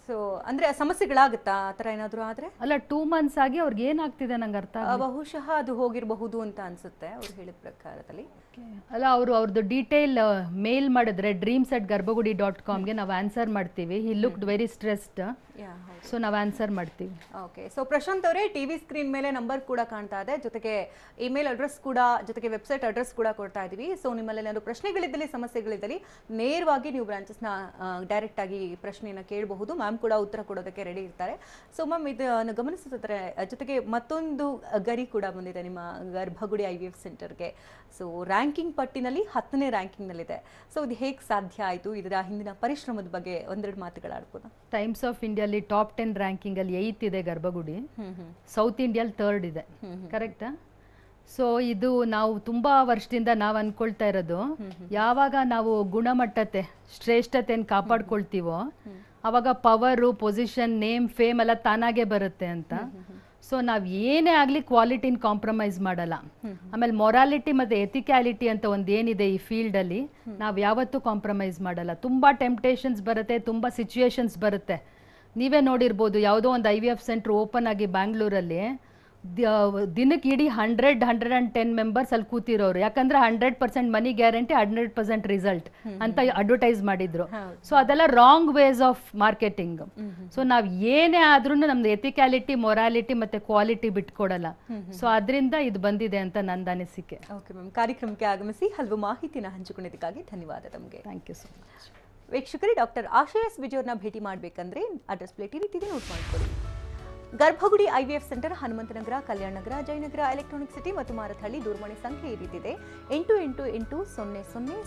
ಸೊ ಅಂದ್ರೆ ಸಮಸ್ಯೆಗಳಾಗುತ್ತಾ ಆ ಥರ ಏನಾದರೂ ಆದರೆ? ಅಲ್ಲ 2 ಮಂತ್ಸ್ ಆಗಿ ಅವ್ರಿಗೆ ಏನಾಗ್ತಿದೆ ನಂಗೆ ಅರ್ಥ ಬಹುಶಃ ಅದು ಹೋಗಿರಬಹುದು ಅಂತ ಅನ್ಸುತ್ತೆ ಅವ್ರು ಹೇಳಿದ ಪ್ರಕಾರದಲ್ಲಿ. ಅಲ್ಲ ಅವ್ರದ್ದು ಡೀಟೇಲ್ ಮೇಲ್ ಮಾಡಿದ್ರೆ dreams@garbagudi.comಗೆ ನಾವು ಆನ್ಸರ್ ಮಾಡ್ತೀವಿ. ಹಿ ಲುಕ್ಡ್ ವೆರಿ ಸ್ಟ್ರೆಸ್ಡ್, ಸೊ ನಾವು ಆನ್ಸರ್ ಮಾಡ್ತೀವಿ. ಓಕೆ, ಸೊ ಪ್ರಶಾಂತ್ ಅವರೇ, ಟಿವಿ ಸ್ಕ್ರೀನ್ ಮೇಲೆ ನಂಬರ್ ಕೂಡ ಕಾಣ್ತಾ ಇದೆ, ಜೊತೆಗೆ ಇಮೇಲ್ ಅಡ್ರೆಸ್ ಕೂಡ, ಜೊತೆಗೆ ವೆಬ್ಸೈಟ್ ಅಡ್ರೆಸ್ ಕೂಡ ಕೊಡ್ತಾ ಇದೀವಿ. ಸೊ ನಿಮ್ಮಲ್ಲಿ ಏನಾದರೂ ಪ್ರಶ್ನೆಗಳಿದ್ದಲ್ಲಿ, ಸಮಸ್ಯೆಗಳಿದ್ದಲ್ಲಿ ನೇರವಾಗಿ ನೀವು ಬ್ರಾಂಚಸ್ನ ಡೈರೆಕ್ಟ್ ಆಗಿ ಪ್ರಶ್ನೆಯನ್ನು ಕೇಳಬಹುದು. ಮ್ಯಾಮ್ ಕೂಡ ಉತ್ತರ ಕೊಡೋದಕ್ಕೆ ರೆಡಿ ಇರ್ತಾರೆ. ಸೊ ಮ್ಯಾಮ್, ಇದನ್ನು ಗಮನಿಸಿದ್ರೆ ಜೊತೆಗೆ ಮತ್ತೊಂದು ಗರಿ ಕೂಡ ಬಂದಿದೆ ನಿಮ್ಮ ಗರ್ಭಗುಡಿ IVF ಸೆಂಟರ್ಗೆ. ಸೊ ರ್ಯಾಂಕಿಂಗ್ ಪಟ್ಟಿನಲ್ಲಿ 10ನೇ ರ್ಯಾಂಕಿಂಗ್ನಲ್ಲಿದೆ. ಸೊ ಇದು ಹೇಗೆ ಸಾಧ್ಯ ಆಯಿತು? ಇದರ ಹಿಂದಿನ ಪರಿಶ್ರಮದ ಬಗ್ಗೆ ಒಂದೆರಡು ಮಾತುಗಳಾಡ್ಬೋದಾ? ಟೈಮ್ಸ್ ಆಫ್ ಇಂಡಿಯಲ್ಲಿ ಟಾಪ್ 10 ರ್ಯಾಂಕಿಂಗ್ ಅಲ್ಲಿ 8 ಇದೆ ಗರ್ಭಗುಡಿ, ಸೌತ್ ಇಂಡಿಯಲ್ಲಿ 3rd ಇದೆ. ಕರೆಕ್ಟಾ? ಸೊ ಇದು ನಾವು ತುಂಬಾ ವರ್ಷದಿಂದ ನಾವು ಅನ್ಕೊಳ್ತಾ ಇರೋದು, ಯಾವಾಗ ನಾವು ಗುಣಮಟ್ಟತೆ ಶ್ರೇಷ್ಠತೆಯನ್ನು ಕಾಪಾಡ್ಕೊಳ್ತೀವೋ ಅವಾಗ ಪವರು, ಪೊಸಿಷನ್, ನೇಮ್, ಫೇಮ್ ಎಲ್ಲ ತಾನಾಗೆ ಬರುತ್ತೆ ಅಂತ. ಸೊ ನಾವು ಏನೇ ಆಗಲಿ ಕ್ವಾಲಿಟಿನ ಕಾಂಪ್ರಮೈಸ್ ಮಾಡಲ್ಲ. ಆಮೇಲೆ ಮೊರಾಲಿಟಿ ಮತ್ತು ಎಥಿಕ್ಯಾಲಿಟಿ ಅಂತ ಒಂದು ಏನಿದೆ ಈ ಫೀಲ್ಡಲ್ಲಿ, ನಾವು ಯಾವತ್ತೂ ಕಾಂಪ್ರಮೈಸ್ ಮಾಡಲ್ಲ. ತುಂಬ ಟೆಂಪ್ಟೇಷನ್ಸ್ ಬರುತ್ತೆ, ತುಂಬ ಸಿಚುಯೇಷನ್ಸ್ ಬರುತ್ತೆ. ನೀವೇ ನೋಡಿರ್ಬೋದು, ಯಾವುದೋ ಒಂದು IVF ಸೆಂಟ್ರ್ ಓಪನ್ ಆಗಿ ಬ್ಯಾಂಗ್ಳೂರಲ್ಲಿ ದಿನಕ್ಕೆ ಇಡೀ 110 ಮೆಂಬರ್ಸ್ ಅಲ್ಲಿ ಕೂತಿರೋರು. ಯಾಕಂದ್ರೆ 100% ಮನಿ ಗ್ಯಾರಂಟಿ, 100% ರಿಸಲ್ಟ್ ಅಂತ ಅಡ್ವರ್ಟೈಸ್ ಮಾಡಿದ್ರು. ಸೊ ಅದೆಲ್ಲ wrong ways of marketing. So ನಾವ್ ಏನೇ ಆದ್ರೂ ನಮ್ದು ಎಥಿಕ್ಯಾಲಿಟಿ, ಮೊರಾಲಿಟಿ ಮತ್ತೆ ಕ್ವಾಲಿಟಿ ಬಿಟ್ಕೊಡಲ್ಲ. ಸೊ ಅದರಿಂದ ಇದು ಬಂದಿದೆ ಅಂತ ನಂದು ಅನಿಸಿಕೆ. ಓಕೆ ಮ್ಯಾಮ್, ಕಾರ್ಯಕ್ರಮಕ್ಕೆ ಆಗಮಿಸಿ ಹಲವು ಮಾಹಿತಿನ ಹಂಚಿಕೊಂಡಿದ್ದಕ್ಕಾಗಿ ಧನ್ಯವಾದ ತಮಗೆ. Thank you so much. ವೀಕ್ಷಕರೇ, ಡಾಕ್ಟರ್ ಆಶಾ ಎಸ್ ವಿಜಯವ್ರನ್ನ ಭೇಟಿ ಮಾಡಬೇಕಂದ್ರೆ ಅಡ್ರೆಸ್ ಪ್ಲೇಟ್ ಈ ರೀತಿಗೆ ನೋಟ್ ಮಾಡ್ಕೊಳ್ಳಿ. ಗರ್ಭಗುಡಿ IVF ಸೆಂಟರ್, ಹನುಮಂತನಗರ, ಕಲ್ಯಾಣ ನಗರ, ಜಯನಗರ, ಎಲೆಕ್ಟ್ರಾನಿಕ್ ಸಿಟಿ ಮತ್ತು ಮಾರತಹಳ್ಳಿ. ದೂರವಾಣಿ ಸಂಖ್ಯೆ ಈ ರೀತಿದೆ: 8880000909,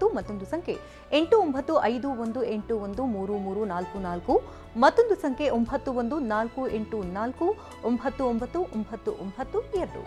ಮತ್ತೊಂದು ಸಂಖ್ಯೆ 8951813344, ಮತ್ತೊಂದು ಸಂಖ್ಯೆ 9148499992.